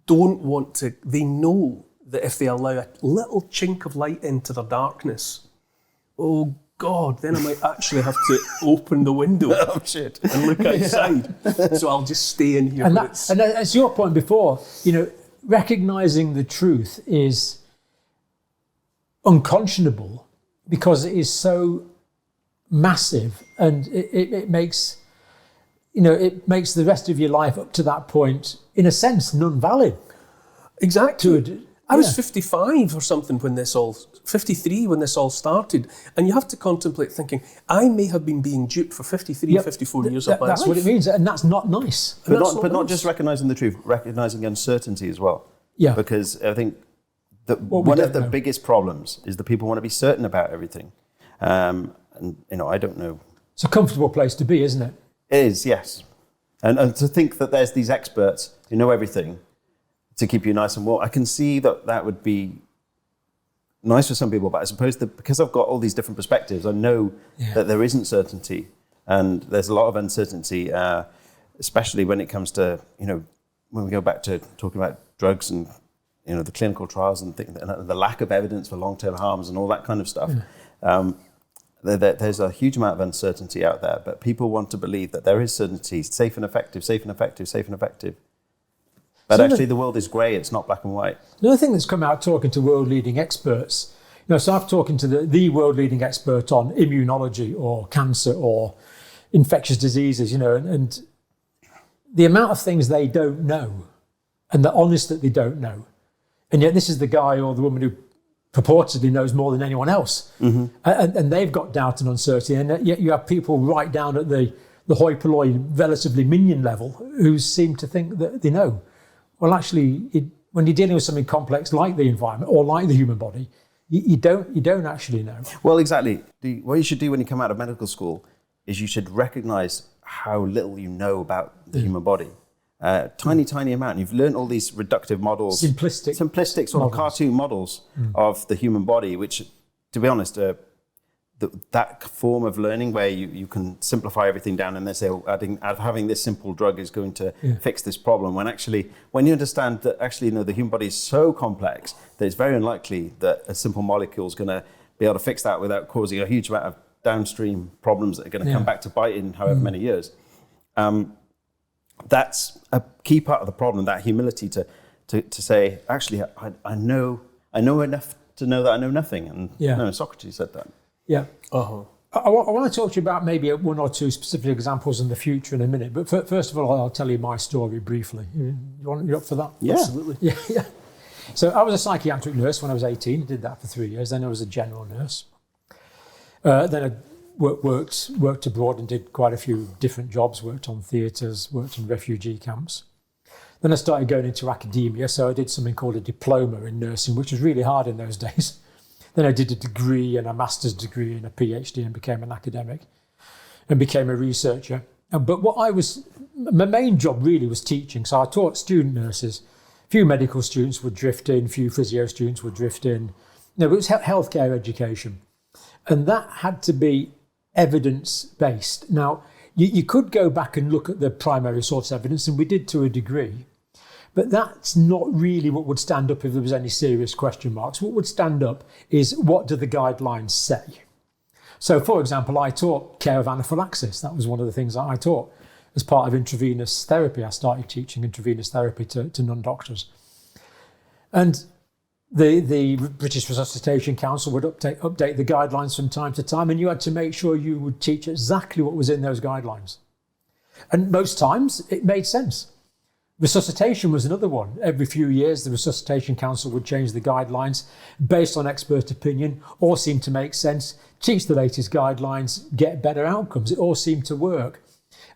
don't want to. They know that if they allow a little chink of light into their darkness, oh God, then I might actually have to open the window and look outside. So I'll just stay in here. And that's your point before, you know, recognising the truth is unconscionable because it is so massive, and it makes, you know, it makes the rest of your life up to that point, in a sense, non-valid. Exactly. I was 55 or something 53 when this all started. And you have to contemplate thinking, I may have been being duped for 53, 54 years of my life. That's what it means, and that's not nice. But not just recognising the truth, recognising uncertainty as well. Yeah. Because I think that one of the biggest problems is that people want to be certain about everything. And, you know, I don't know. It's a comfortable place to be, isn't it? It is, yes. And to think that there's these experts who know everything to keep you nice and warm. I can see that would be nice for some people, but I suppose that because I've got all these different perspectives, I know that there isn't certainty, and there's a lot of uncertainty, especially when it comes to, you know, when we go back to talking about drugs and, you know, the clinical trials and the lack of evidence for long-term harms and all that kind of stuff. There's a huge amount of uncertainty out there, but people want to believe that there is certainty, safe and effective, safe and effective, safe and effective. But so actually the world is grey, it's not black and white. Another thing that's come out talking to world-leading experts, you know, so I've talking to the world-leading expert on immunology or cancer or infectious diseases, you know, and the amount of things they don't know, and they're honest that they don't know. And yet this is the guy or the woman who purportedly knows more than anyone else. And they've got doubt and uncertainty, and yet you have people right down at the hoi polloi, relatively minion level who seem to think that they know. Well, actually, when you're dealing with something complex like the environment or like the human body, you don't actually know. Well, exactly. What you should do when you come out of medical school is you should recognise how little you know about the human body. Tiny amount. You've learned all these reductive models. Simplistic sort of cartoon models of the human body, which, to be honest, that form of learning where you can simplify everything down and then say, having this simple drug is going to fix this problem. When you understand that actually, you know, the human body is so complex that it's very unlikely that a simple molecule is going to be able to fix that without causing a huge amount of downstream problems that are going to come back to bite in however many years. That's a key part of the problem, that humility to say, actually, I know enough to know that I know nothing. And no, Socrates said that. Yeah. I want to talk to you about maybe one or two specific examples in the future in a minute. But first of all, I'll tell you my story briefly. You up for that? Yeah. Absolutely. Yeah. So I was a psychiatric nurse when I was 18. I did that for 3 years. Then I was a general nurse. Then I worked abroad and did quite a few different jobs. Worked on theatres, worked in refugee camps. Then I started going into academia. So I did something called a diploma in nursing, which was really hard in those days. Then I did a degree and a master's degree and a PhD and became an academic and became a researcher. But my main job really was teaching. So I taught student nurses. A few medical students would drift in, a few physio students would drift in. No, but it was healthcare education. And that had to be evidence-based. Now, you could go back and look at the primary source evidence, and we did to a degree. But that's not really what would stand up if there was any serious question marks. What would stand up is, what do the guidelines say? So, for example, I taught care of anaphylaxis. That was one of the things that I taught as part of intravenous therapy. I started teaching intravenous therapy to non-doctors. And the British Resuscitation Council would update the guidelines from time to time, and you had to make sure you would teach exactly what was in those guidelines. And most times it made sense. Resuscitation was another one. Every few years, the Resuscitation Council would change the guidelines based on expert opinion. All seemed to make sense. Teach the latest guidelines, get better outcomes. It all seemed to work.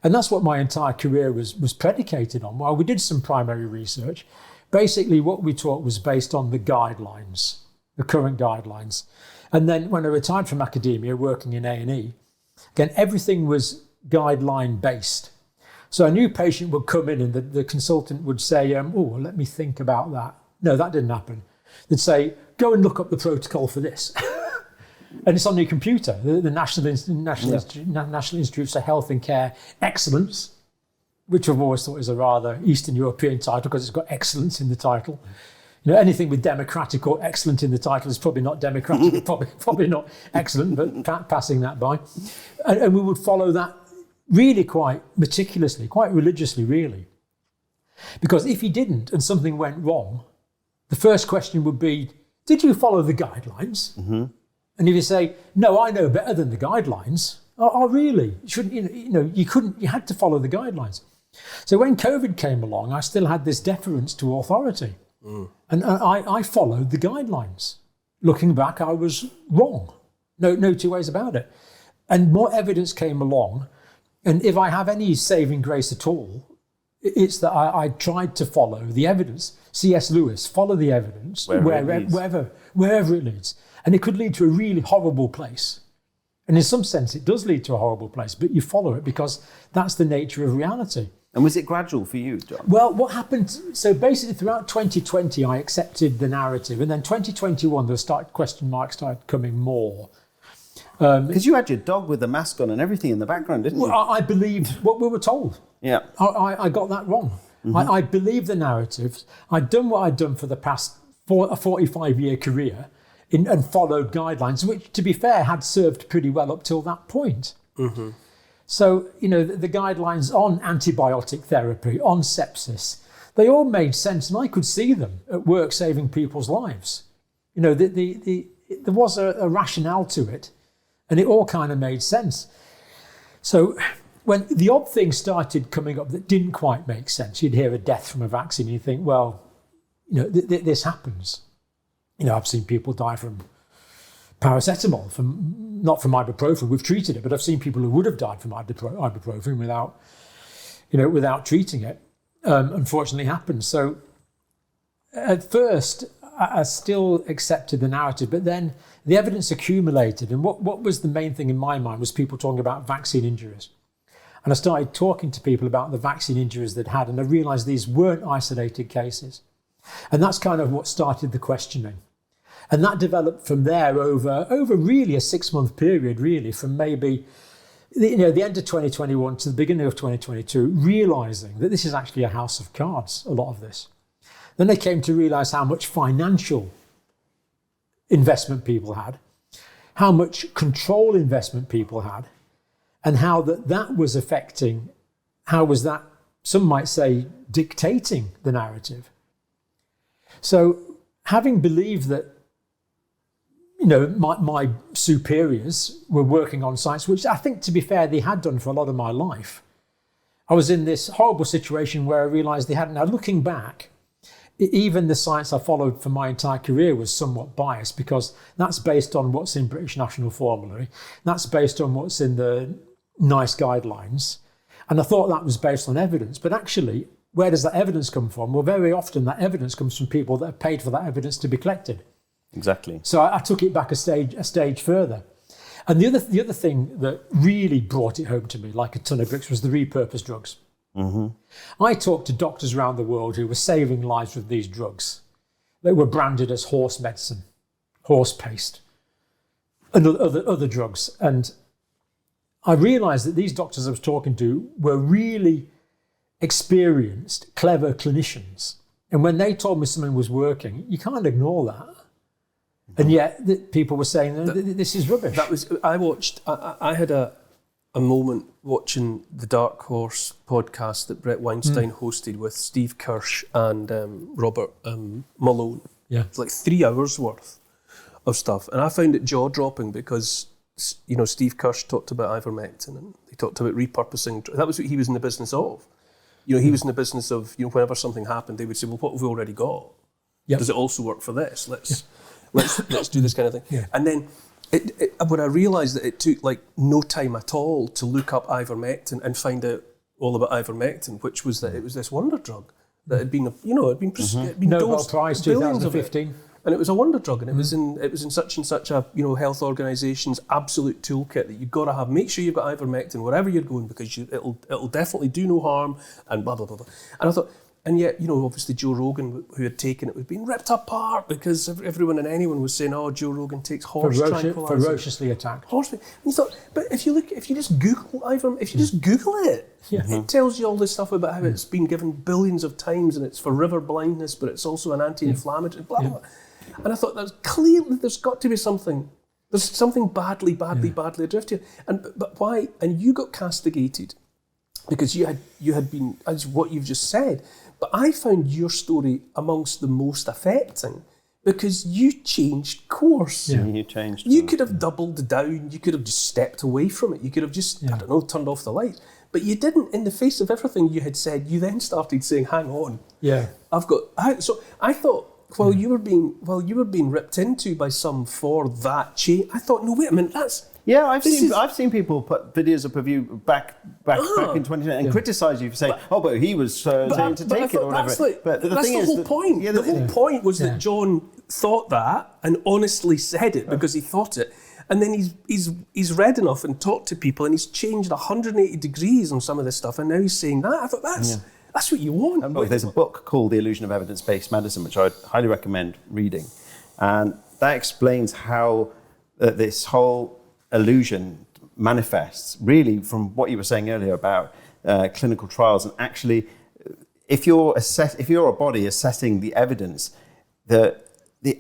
And that's what my entire career was predicated on. While we did some primary research, basically what we taught was based on the guidelines, the current guidelines. And then when I retired from academia, working in A&E, again, everything was guideline based. So a new patient would come in and the consultant would say, oh, let me think about that. No, that didn't happen. They'd say, go and look up the protocol for this. And it's on your computer, the National Institute for Health and Care Excellence, which I've always thought is a rather Eastern European title because it's got excellence in the title. You know, anything with democratic or excellent in the title is probably not democratic, probably not excellent, but passing that by. And we would follow that really quite meticulously, quite religiously, really. Because if you didn't and something went wrong, the first question would be, did you follow the guidelines? Mm-hmm. And if you say, no, I know better than the guidelines, oh really? You had to follow the guidelines. So when COVID came along, I still had this deference to authority. Mm. And I followed the guidelines. Looking back, I was wrong. No two ways about it. And more evidence came along. And if I have any saving grace at all, it's that I tried to follow the evidence. C.S. Lewis, follow the evidence wherever it leads. And it could lead to a really horrible place. And in some sense, it does lead to a horrible place, but you follow it because that's the nature of reality. And was it gradual for you, John? Well, what happened, so basically throughout 2020, I accepted the narrative. And then 2021, question marks started coming more. Because you had your dog with the mask on and everything in the background, didn't you? Well, I believed what we were told. Yeah. I got that wrong. Mm-hmm. I believed the narratives. I'd done what I'd done for the past 45-year career and followed guidelines, which, to be fair, had served pretty well up till that point. Mm-hmm. So, the guidelines on antibiotic therapy, on sepsis, they all made sense, and I could see them at work saving people's lives. There was a rationale to it, and it all kind of made sense. So when the odd things started coming up that didn't quite make sense, you'd hear a death from a vaccine, and you think, well, this happens. I've seen people die from paracetamol, not from ibuprofen. We've treated it, but I've seen people who would have died from ibuprofen without treating it. Unfortunately, happened. So at first, I still accepted the narrative, but then the evidence accumulated. And what was the main thing in my mind was people talking about vaccine injuries. And I started talking to people about the vaccine injuries they'd had, and I realised these weren't isolated cases. And that's kind of what started the questioning. And that developed from there over really a 6-month period, really, from maybe the end of 2021 to the beginning of 2022, realising that this is actually a house of cards, a lot of this. Then they came to realise how much financial investment people had, how much control investment people had, and how that was affecting, how was that, some might say, dictating the narrative. So having believed that, my superiors were working on science, which I think, to be fair, they had done for a lot of my life, I was in this horrible situation where I realised they hadn't. Now, looking back, even the science I followed for my entire career was somewhat biased because that's based on what's in British National Formulary. That's based on what's in the NICE guidelines. And I thought that was based on evidence. But actually, where does that evidence come from? Well, very often that evidence comes from people that have paid for that evidence to be collected. Exactly. So I took it back a stage further. And the other thing that really brought it home to me like a ton of bricks was the repurposed drugs. Mm-hmm. I talked to doctors around the world who were saving lives with these drugs. They were branded as horse medicine, horse paste, and other drugs. And I realised that these doctors I was talking to were really experienced, clever clinicians. And when they told me something was working, you can't ignore that. And yet people were saying, this is rubbish. I had a moment watching the Dark Horse podcast that Brett Weinstein hosted with Steve Kirsch and Robert Malone. Yeah. It's like 3 hours worth of stuff. And I found it jaw-dropping because, Steve Kirsch talked about ivermectin and he talked about repurposing. That was what he was in the business of. He was in the business of, whenever something happened, they would say, well, what have we already got? Yep. Does it also work for this? Let's do this kind of thing. Yeah. And then when I realised that it took no time at all to look up ivermectin and find out all about ivermectin, which was that it was this wonder drug that had been, Nobel Prize 2015. And it was a wonder drug, and it was in such and such a health organisation's absolute toolkit that you've got to have. Make sure you've got ivermectin wherever you're going, because it'll definitely do no harm, and blah blah blah blah. And I thought, and yet obviously Joe Rogan, who had taken it, was being ripped apart because everyone and anyone was saying, "Oh, Joe Rogan takes horse tranquilizer." Ferociously attacked. Horse. And you thought, but if you just Google ivermectin, if you just Google it. Yeah. It tells you all this stuff about how it's been given billions of times, and it's for river blindness, but it's also an anti-inflammatory, blah, blah, blah. And I thought, that's clearly, there's got to be something. There's something badly adrift here. But why? And you got castigated because you had been, as what you've just said. But I found your story amongst the most affecting because you changed course. Yeah. You changed. You could have doubled down. You could have just stepped away from it. You could have just, I don't know, turned off the lights. But you didn't. In the face of everything you had said, you then started saying, "Hang on, So I thought, while you were being ripped into by some for that change, I thought, no, wait a minute, that's I've seen people put videos up of you back in 2010 and criticise you for saying, but he was saying to take it or whatever. But the that's thing the whole point. The whole point was that John thought that and honestly said it because he thought it. And then he's read enough and talked to people, and he's changed 180 degrees on some of this stuff, and now he's saying that. I thought that's what you want. There's a book called The Illusion of Evidence-Based Medicine, which I'd highly recommend reading, and that explains how this whole illusion manifests really from what you were saying earlier about clinical trials. And actually, if you're a body assessing the evidence, the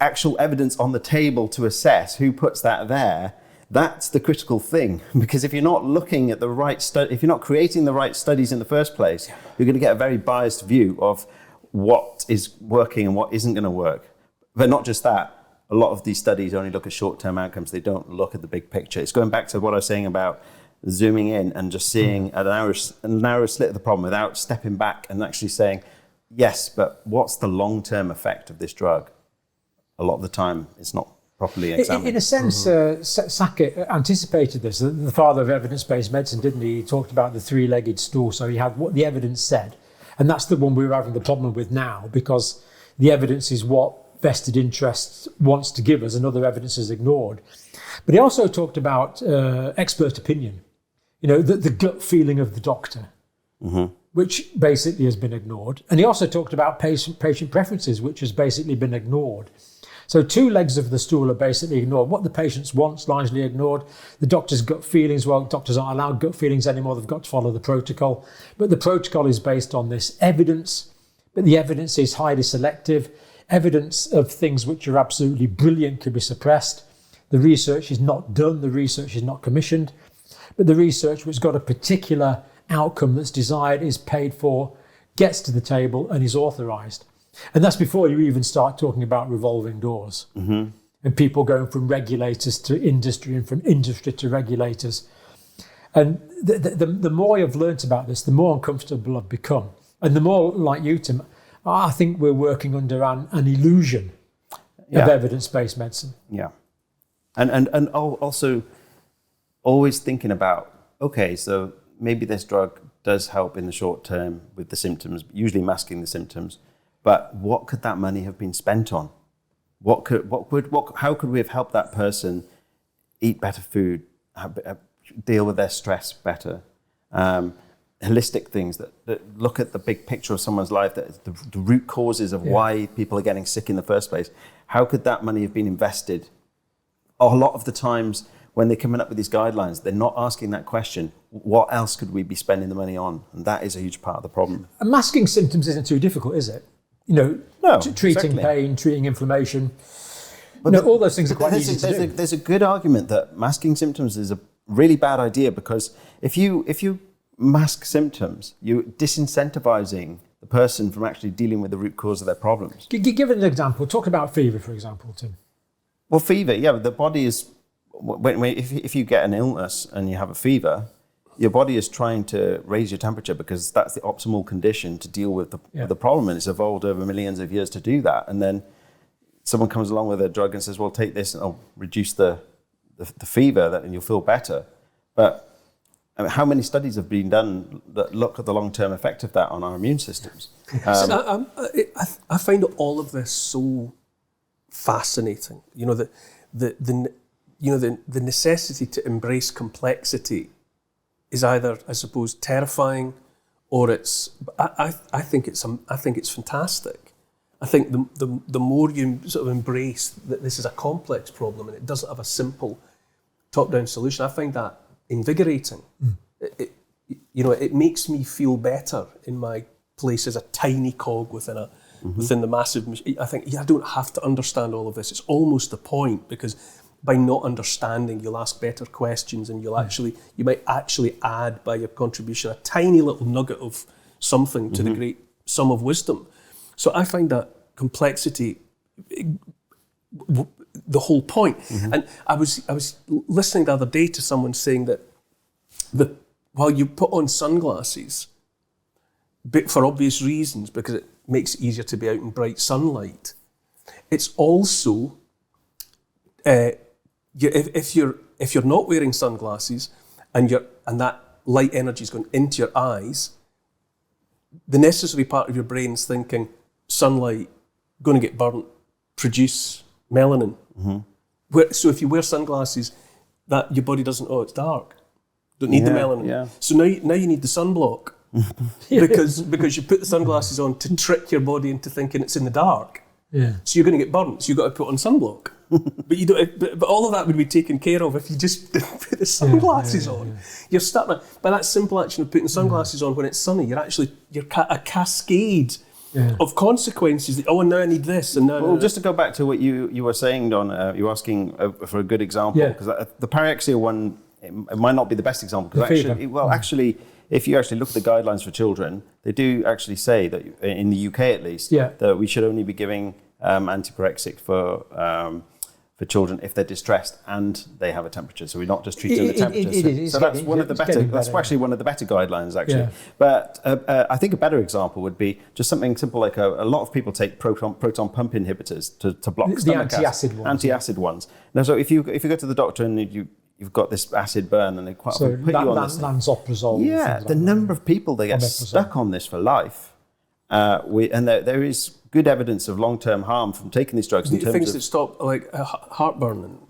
actual evidence on the table to assess who puts that there, that's the critical thing. Because if you're not looking at the right if you're not creating the right studies in the first place, you're going to get a very biased view of what is working and what isn't going to work. But not just that, a lot of these studies only look at short-term outcomes. They don't look at the big picture. It's going back to what I was saying about zooming in and just seeing a narrow slit of the problem without stepping back and actually saying, yes, but what's the long-term effect of this drug? A lot of the time, it's not properly examined. In a sense, Sackett anticipated this. The father of evidence-based medicine, didn't he? He talked about the three-legged stool. So he had what the evidence said. And that's the one we're having the problem with now, because the evidence is what vested interest wants to give us and other evidence is ignored. But he also talked about expert opinion, the gut feeling of the doctor, which basically has been ignored. And he also talked about patient preferences, which has basically been ignored. So two legs of the stool are basically ignored. What the patients want's largely ignored. The doctor's gut feelings, well, doctors aren't allowed gut feelings anymore. They've got to follow the protocol. But the protocol is based on this evidence, but the evidence is highly selective. Evidence of things which are absolutely brilliant could be suppressed. The research is not done. The research is not commissioned. But the research which got a particular outcome that's desired, is paid for, gets to the table and is authorised. And that's before you even start talking about revolving doors and people going from regulators to industry and from industry to regulators. And the more I've learnt about this, the more uncomfortable I've become. And the more, like you, Tim, I think we're working under an illusion of evidence-based medicine. Yeah. And also always thinking about, okay, so maybe this drug does help in the short term with the symptoms, usually masking the symptoms. But what could that money have been spent on? How could we have helped that person eat better food, deal with their stress better? Holistic things that look at the big picture of someone's life, that the root causes of why people are getting sick in the first place. How could that money have been invested? A lot of the times when they're coming up with these guidelines, they're not asking that question. What else could we be spending the money on? And that is a huge part of the problem. And masking symptoms isn't too difficult, is it? Treating pain, treating inflammation. But all those things are quite easy to do. There's a good argument that masking symptoms is a really bad idea, because if you mask symptoms, you're disincentivizing the person from actually dealing with the root cause of their problems. Give an example. Talk about fever, for example, Tim. Well, fever, the body is, if you get an illness and you have a fever, your body is trying to raise your temperature because that's the optimal condition to deal with the problem, and it's evolved over millions of years to do that. And then someone comes along with a drug and says, well, take this and it'll reduce the fever, and you'll feel better. But how many studies have been done that look at the long-term effect of that on our immune systems? I find all of this so fascinating. You know, the necessity to embrace complexity is either, I suppose, terrifying, or it's. I think it's fantastic. I think the more you sort of embrace that this is a complex problem and it doesn't have a simple top-down solution, I find that invigorating. It makes me feel better in my place as a tiny cog within the massive machine. I think, I don't have to understand all of this. It's almost the point, because by not understanding, you'll ask better questions, and you might actually add by your contribution a tiny little nugget of something to the great sum of wisdom. So I find that complexity the whole point. And I was listening the other day to someone saying that while you put on sunglasses, but for obvious reasons, because it makes it easier to be out in bright sunlight, it's also if you're not wearing sunglasses and that light energy is going into your eyes, the necessary part of your brain's thinking sunlight going to get burnt, produce melanin. So if you wear sunglasses, that your body doesn't. Oh, it's dark. Don't need the melanin. Yeah. So now you need the sunblock because you put the sunglasses on to trick your body into thinking it's in the dark. Yeah. So you're going to get burnt. So you've got to put on sunblock. But you don't. But all of that would be taken care of if you just put the sunglasses on. Yeah. You're starting by that simple action of putting sunglasses on when it's sunny. You're a cascade of consequences. Now I need this, and now. Well, just to go back to what you were saying, Don, you were asking for a good example, because the pyrexia one, it might not be the best example. Actually, if you actually look at the guidelines for children, they do actually say that in the UK at least, that we should only be giving antipyrexic for children if they're distressed and they have a temperature. So we're not just treating the temperature. So that's one of the better. That's actually one of the better guidelines, actually. Yeah. But I think a better example would be just something simple like a lot of people take proton pump inhibitors to block stomach acid. Antacid ones. Now, so if you go to the doctor and you've got this acid burn and they quite often put you on this. Lansoprazole. Yeah, the number of people that get stuck on this for life. And there is good evidence of long-term harm from taking these drugs. Things that stop like heartburn and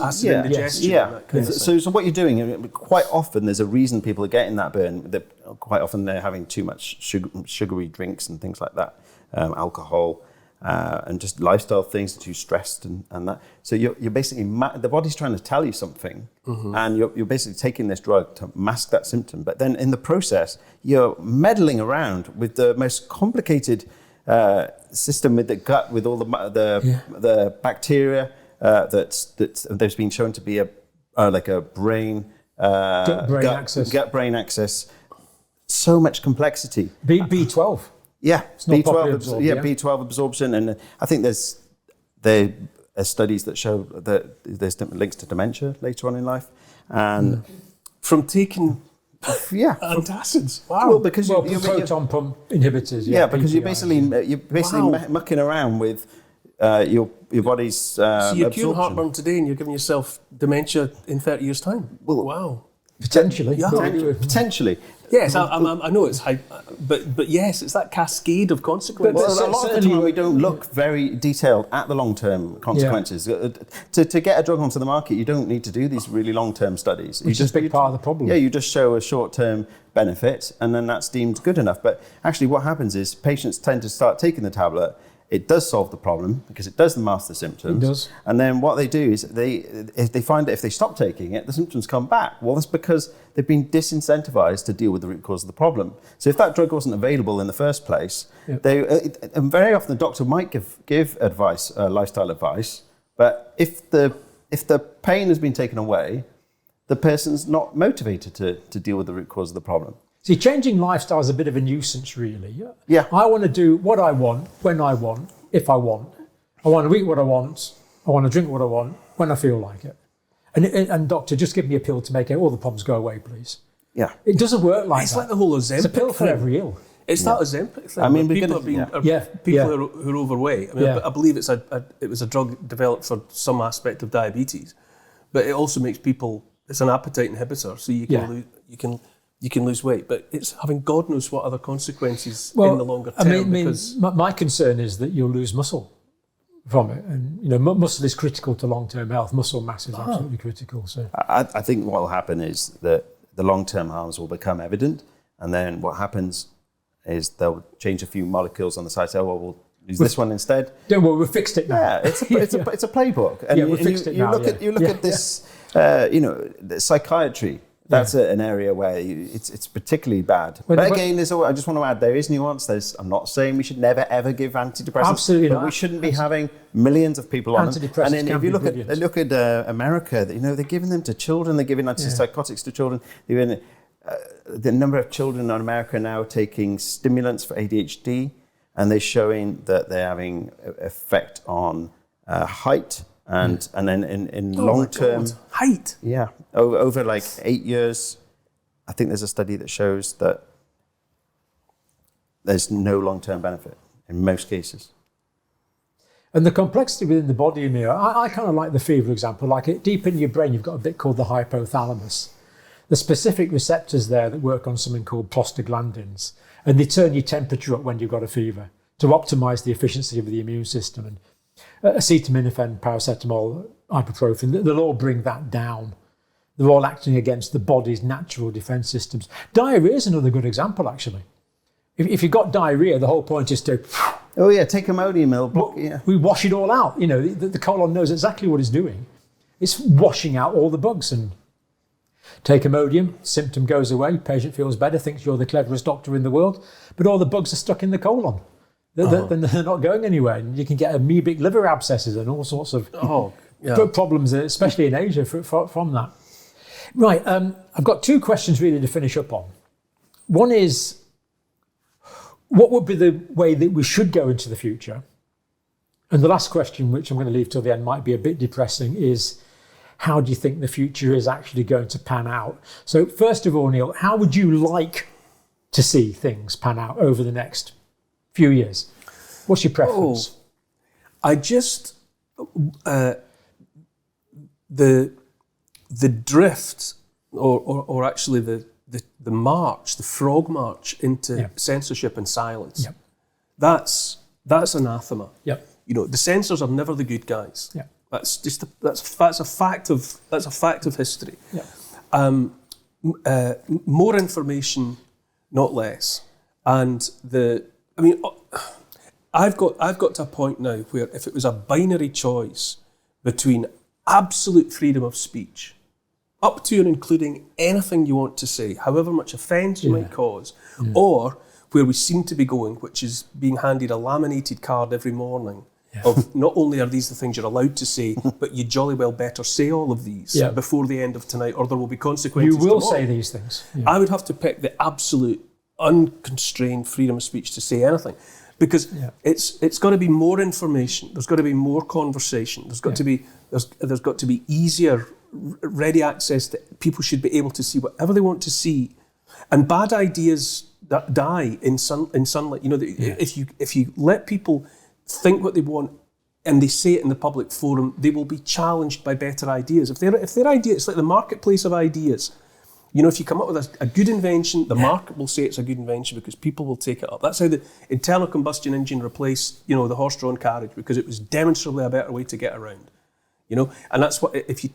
acid indigestion. Yeah. So what you're doing, quite often there's a reason people are getting that burn. Quite often they're having too much sugary drinks and things like that, alcohol, and just lifestyle things, too stressed and that. So you're basically, the body's trying to tell you something, and you're basically taking this drug to mask that symptom. But then in the process, you're meddling around with the most complicated system with the gut, with all the bacteria that's been shown to be like a brain gut-brain axis. So much complexity. B12. Yeah, B12 absorption, and I think there's studies that show that there's links to dementia later on in life, and from taking antacids. Wow. Well, because you're proton pump inhibitors. Yeah, because you're basically mucking around with your body's so you're curing heartburn today, and you're giving yourself dementia in 30 years' time. Well, wow. Potentially. Potentially. Yes, I know it's high, but yes, it's that cascade of consequences. Well, a lot of the time we don't look very detailed at the long-term consequences. To get a drug onto the market, you don't need to do these really long-term studies. Which is a big part of the problem. Yeah, you just show a short-term benefit, and then that's deemed good enough. But actually what happens is patients tend to start taking the tablet. It does solve the problem because it does mask the symptoms. It does. And then what they do is they find that if they stop taking it, the symptoms come back. Well, that's because they've been disincentivized to deal with the root cause of the problem. So if that drug wasn't available in the first place, and very often the doctor might give advice, lifestyle advice, but if the pain has been taken away, the person's not motivated to deal with the root cause of the problem. See, changing lifestyle is a bit of a nuisance, really. Yeah. I want to do what I want, when I want, if I want. I want to eat what I want. I want to drink what I want, when I feel like it. And doctor, just give me a pill to make all the problems go away, please. Yeah. It doesn't work like that. It's like the whole Ozempic. It's a pill for every ill. It's that Ozempic thing. I mean, people who are overweight. I mean, I believe it was a drug developed for some aspect of diabetes, but it also makes people. It's an appetite inhibitor, so you can lose weight, but it's having God knows what other consequences in the longer term. My concern is that you'll lose muscle from it. And, muscle is critical to long-term health. Muscle mass is absolutely critical. So I think what will happen is that the long-term harms will become evident, and then what happens is they'll change a few molecules on the side. Say, oh, well, we'll use this one instead. Don't worry, we've fixed it now. Yeah, it's a playbook. And we've fixed it now. You look at this, the psychiatry. That's an area where it's particularly bad. But again, I just want to add, there is nuance. I'm not saying we should never ever give antidepressants. Absolutely but not. We shouldn't be having millions of people on them. And then if you look at America, they're giving them to children. They're giving antipsychotics to children. The number of children in America now taking stimulants for ADHD, and they're showing that they're having effect on height. And then in long term height, over like 8 years, I think there's a study that shows that there's no long term benefit in most cases. And the complexity within the body, I kind of like the fever example. Like deep in your brain, you've got a bit called the hypothalamus. The specific receptors there that work on something called prostaglandins, and they turn your temperature up when you've got a fever to optimize the efficiency of the immune system. And acetaminophen, paracetamol, ibuprofen, they'll all bring that down. They're all acting against the body's natural defense systems. Diarrhea is another good example, actually. If you've got diarrhea, the whole point is to... Oh, yeah, take Imodium. We wash it all out. The colon knows exactly what it's doing. It's washing out all the bugs. And take Imodium, symptom goes away, patient feels better, thinks you're the cleverest doctor in the world, but all the bugs are stuck in the colon. They're not going anywhere. And you can get amoebic liver abscesses and all sorts of problems, especially in Asia, from that. Right, I've got two questions really to finish up on. One is, what would be the way that we should go into the future? And the last question, which I'm going to leave till the end, might be a bit depressing, is how do you think the future is actually going to pan out? So first of all, Neil, how would you like to see things pan out over the next few years? What's your preference? I just the drift, or actually the march, the frog march into censorship and silence. Yep. That's anathema. Yep. The censors are never the good guys. Yep. That's a fact of history. Yep. More information, not less. And I've got to a point now where if it was a binary choice between absolute freedom of speech, up to and including anything you want to say, however much offence you might cause, or where we seem to be going, which is being handed a laminated card every morning of not only are these the things you're allowed to say, but you jolly well better say all of these before the end of tonight, or there will be consequences. You will tomorrow. say these things. Yeah. I would have to pick the absolute unconstrained freedom of speech to say anything. Because it's got to be more information. There's got to be more conversation. There's got to be easier, ready access that people should be able to see whatever they want to see. And bad ideas die in sunlight. If you let people think what they want and they say it in the public forum, they will be challenged by better ideas. If their idea, it's like the marketplace of ideas. If you come up with a good invention, the market will say it's a good invention because people will take it up. That's how the internal combustion engine replaced, the horse-drawn carriage, because it was demonstrably a better way to get around. And that's what if you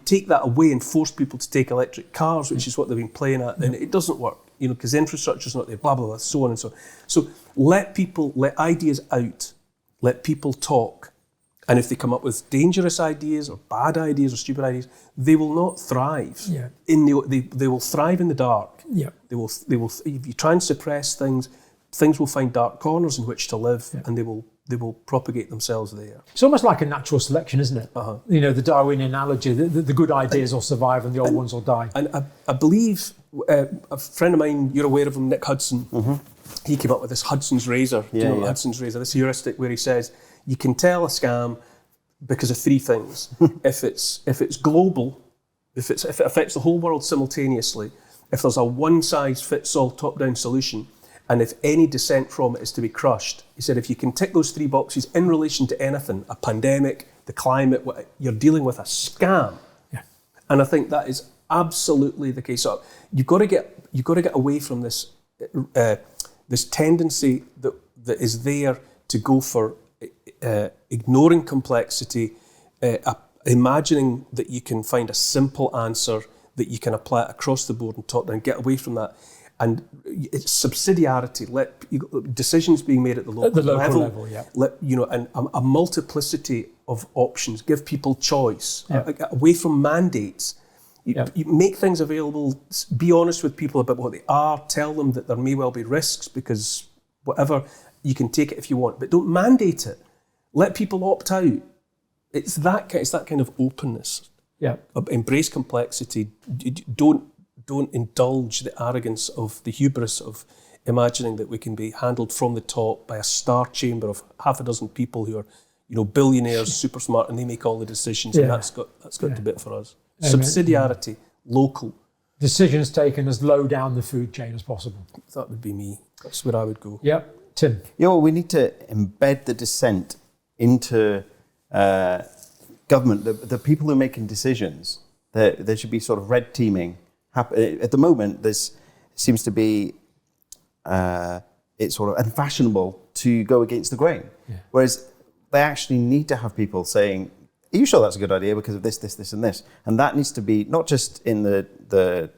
take that away and force people to take electric cars, which is what they've been playing at, then it doesn't work. Because the infrastructure's not there, blah blah blah, so on and so on. So let ideas out, let people talk. And if they come up with dangerous ideas or bad ideas or stupid ideas, they will not thrive. Yeah. They will thrive in the dark. Yeah. They will. If you try and suppress things will find dark corners in which to live, and they will propagate themselves there. It's almost like a natural selection, isn't it? Uh-huh. The Darwinian analogy: the good ideas will survive and the old ones will die. And I believe a friend of mine, you're aware of him, Nick Hudson. Mm-hmm. He came up with this Hudson's razor. Hudson's razor. This heuristic where he says, you can tell a scam because of three things. if it's global, if it affects the whole world simultaneously, if there's a one-size-fits-all top-down solution, and if any dissent from it is to be crushed. He said, if you can tick those three boxes in relation to anything, a pandemic, the climate, you're dealing with a scam. Yeah. And I think that is absolutely the case. So you've got to get away from this this tendency that is there to go for ignoring complexity, imagining that you can find a simple answer that you can apply it across the board and top down, get away from that. And it's subsidiarity, let decisions being made at the local level, yeah. And a multiplicity of options, give people choice, away from mandates. You make things available, be honest with people about what they are, tell them that there may well be risks because whatever, you can take it if you want, but don't mandate it. Let people opt out. It's that kind of openness. Yeah. Embrace complexity. Don't indulge the arrogance of the hubris of imagining that we can be handled from the top by a star chamber of half a dozen people who are, billionaires, super smart, and they make all the decisions. And that's got to be it for us. Subsidiarity, local. Decisions taken as low down the food chain as possible. That would be me. That's where I would go. Yep. Tim? We need to embed the dissent into government. The people who are making decisions, there should be sort of red teaming. At the moment, there seems to be it's sort of unfashionable to go against the grain. Yeah. Whereas they actually need to have people saying, are you sure that's a good idea because of this, this, this, and this? And that needs to be not just in the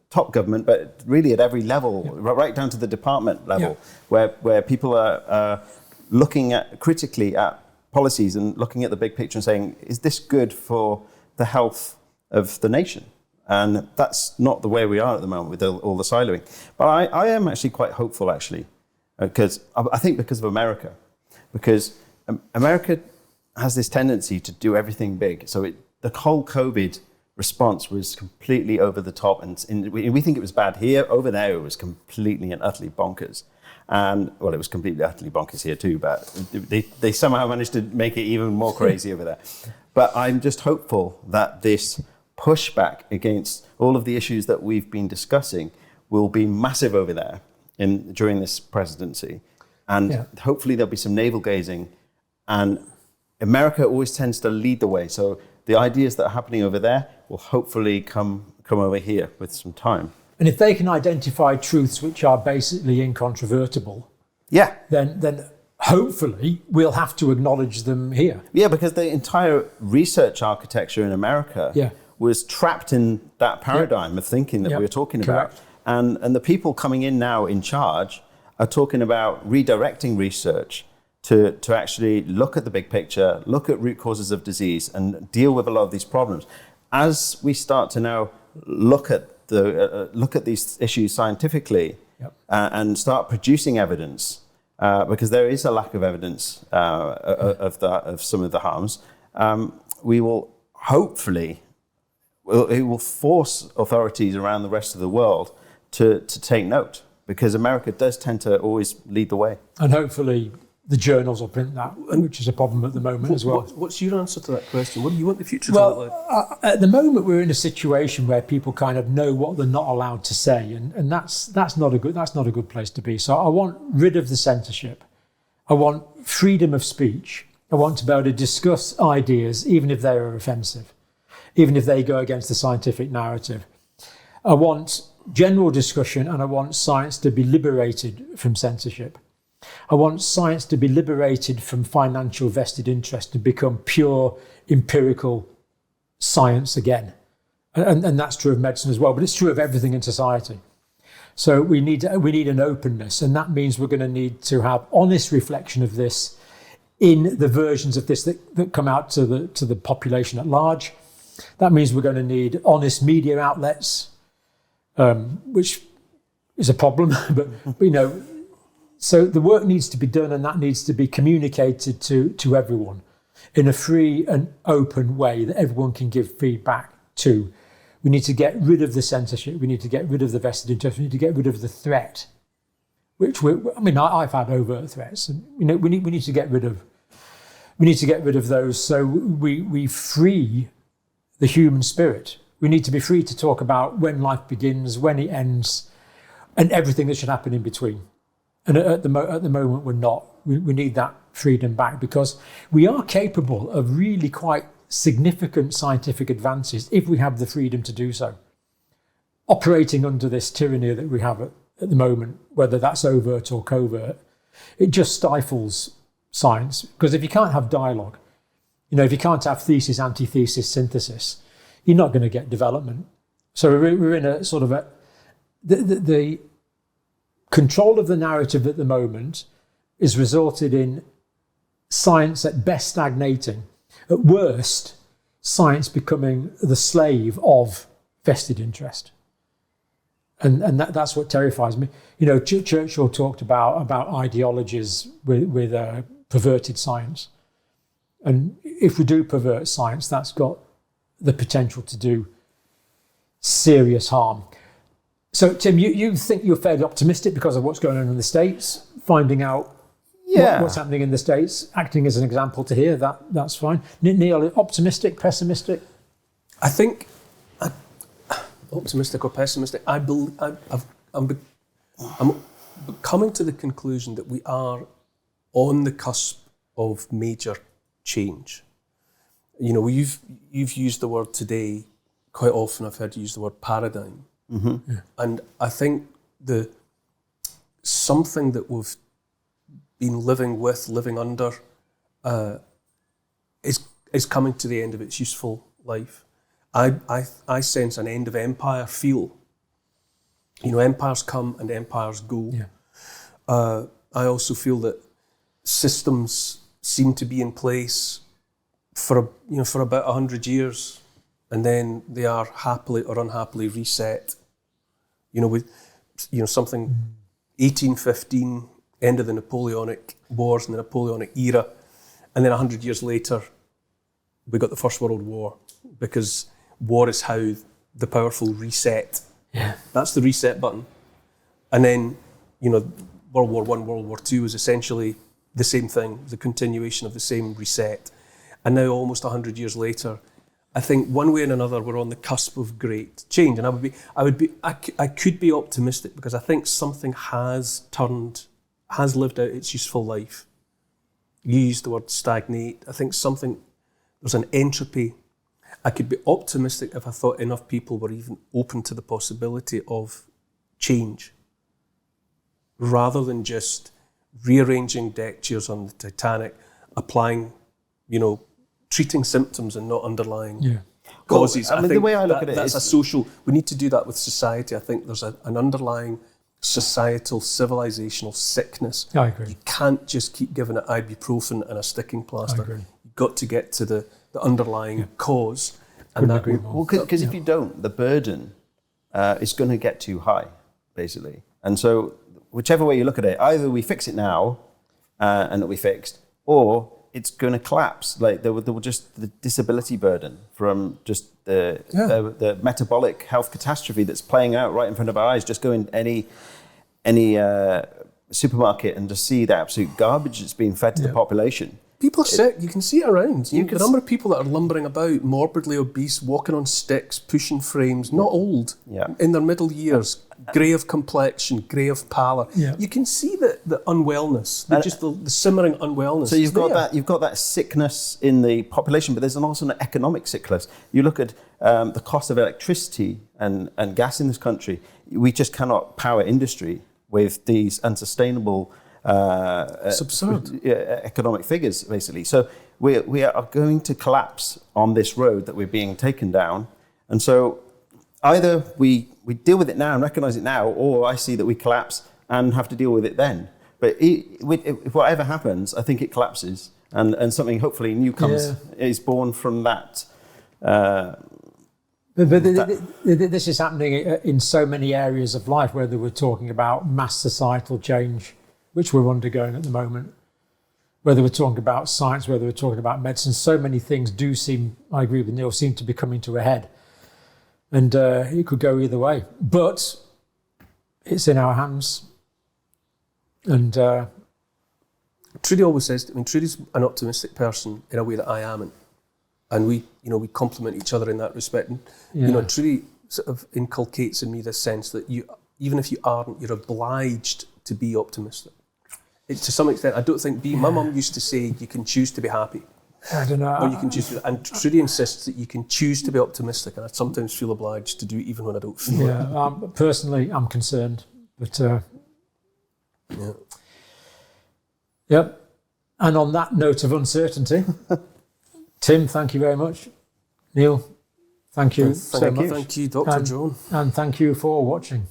top government, but really at every level, right down to the department level, where people are looking critically at policies and looking at the big picture and saying, is this good for the health of the nation? And that's not the way we are at the moment with all the siloing. But I am actually quite hopeful, actually, because I think because of America. Because America has this tendency to do everything big. So the whole COVID response was completely over the top. And we think it was bad here. Over there, it was completely and utterly bonkers. And, well, it was completely utterly bonkers here too, but they somehow managed to make it even more crazy over there. But I'm just hopeful that this pushback against all of the issues that we've been discussing will be massive over there during this presidency. And hopefully there'll be some navel gazing. And America always tends to lead the way. So the ideas that are happening over there will hopefully come over here with some time. And if they can identify truths which are basically incontrovertible, then hopefully we'll have to acknowledge them here. Yeah, because the entire research architecture in America was trapped in that paradigm of thinking that we were talking about. And the people coming in now in charge are talking about redirecting research to actually look at the big picture, look at root causes of disease and deal with a lot of these problems. As we start to now look at these issues scientifically and start producing evidence, because there is a lack of evidence of some of the harms, we will hopefully, it will force authorities around the rest of the world to take note, because America does tend to always lead the way. And hopefully the journals will print that, which is a problem at the moment as well. What's your answer to that question? What do you want the future to look like? At the moment, we're in a situation where people kind of know what they're not allowed to say, and that's not a good place to be. So I want rid of the censorship. I want freedom of speech. I want to be able to discuss ideas, even if they are offensive, even if they go against the scientific narrative. I want general discussion, and I want science to be liberated from censorship. I want science to be liberated from financial vested interest to become pure empirical science again. And that's true of medicine as well, but it's true of everything in society. So we need an openness, and that means we're going to need to have honest reflection of this in the versions of this that come out to the population at large. That means we're going to need honest media outlets, which is a problem, but so the work needs to be done, and that needs to be communicated to everyone in a free and open way that everyone can give feedback to. We need to get rid of the censorship. We need to get rid of the vested interest. We need to get rid of the threat, which I've had overt threats, and we need to get rid of. We need to get rid of those so we free the human spirit. We need to be free to talk about when life begins, when it ends, and everything that should happen in between. And at the moment, we're not. We need that freedom back, because we are capable of really quite significant scientific advances if we have the freedom to do so. Operating under this tyranny that we have at the moment, whether that's overt or covert, it just stifles science, because if you can't have dialogue, if you can't have thesis, antithesis, synthesis, you're not going to get development. So we're in a sort of the control of the narrative at the moment is resulted in science at best stagnating, at worst, science becoming the slave of vested interest. And that's what terrifies me. Churchill talked about ideologies with perverted science. And if we do pervert science, that's got the potential to do serious harm. So, Tim, you think you're fairly optimistic because of what's going on in the States, finding out what's happening in the States, acting as an example to here, that's fine. Neil, optimistic, pessimistic? I think, optimistic or pessimistic, I'm coming to the conclusion that we are on the cusp of major change. You've used the word today quite often. I've heard you use the word paradigm. Mm-hmm. Yeah. And I think something that we've been living under is coming to the end of its useful life. I sense an end of empire feel. Empires come and empires go. Yeah. I also feel that systems seem to be in place for about 100 years, and then they are happily or unhappily reset. With something 1815, end of the Napoleonic Wars and the Napoleonic era, and then 100 years later, we got the First World War, because war is how the powerful reset. Yeah. That's the reset button. And then, World War I, World War II was essentially the same thing, the continuation of the same reset. And now, almost 100 years later, I think one way and another we're on the cusp of great change. And I could be optimistic, because I think something has lived out its useful life. You used the word stagnate. I think there's an entropy. I could be optimistic if I thought enough people were even open to the possibility of change, rather than just rearranging deck chairs on the Titanic, applying, treating symptoms and not underlying causes. Well, the way I look at it that's a social. We need to do that with society. I think there's an underlying societal, civilizational sickness. I agree. You can't just keep giving it ibuprofen and a sticking plaster. I agree. You've got to get to the underlying cause. Because if you don't, the burden is going to get too high, basically. And so, whichever way you look at it, either we fix it now and it'll be fixed, or it's going to collapse. Like there will just the disability burden from just the metabolic health catastrophe that's playing out right in front of our eyes. Just go in any supermarket and just see the absolute garbage that's being fed to the population. People are sick. You can see it around. The number of people that are lumbering about, morbidly obese, walking on sticks, pushing frames, not old, in their middle years, grey of complexion, grey of pallor. Yeah. You can see the unwellness, the simmering unwellness. So you've got that sickness in the population, but there's also an economic sickness. You look at the cost of electricity and gas in this country. We just cannot power industry with these unsustainable it's absurd. Economic figures, basically. So we are going to collapse on this road that we're being taken down. And so either we deal with it now and recognize it now, or I see that we collapse and have to deal with it then. But if whatever happens, I think it collapses, and something hopefully new is born from that. But this is happening in so many areas of life, whether we're talking about mass societal change, which we're undergoing at the moment, whether we're talking about science, whether we're talking about medicine. So many things do seem, I agree with Neil, seem to be coming to a head. And it could go either way. But it's in our hands. And Trudy always says, Trudy's an optimistic person in a way that I am. And we complement each other in that respect. And, Trudy sort of inculcates in me this sense that even if you aren't, you're obliged to be optimistic. To some extent, I don't think my mum used to say you can choose to be happy. I don't know. Or you can choose to, and Trudy insists that you can choose to be optimistic, and I sometimes feel obliged to do it even when I don't feel it. Personally, I'm concerned. But, Yep. And on that note of uncertainty, Tim, thank you very much. Neil, thank you so much. Thank you, Dr. John. And thank you for watching.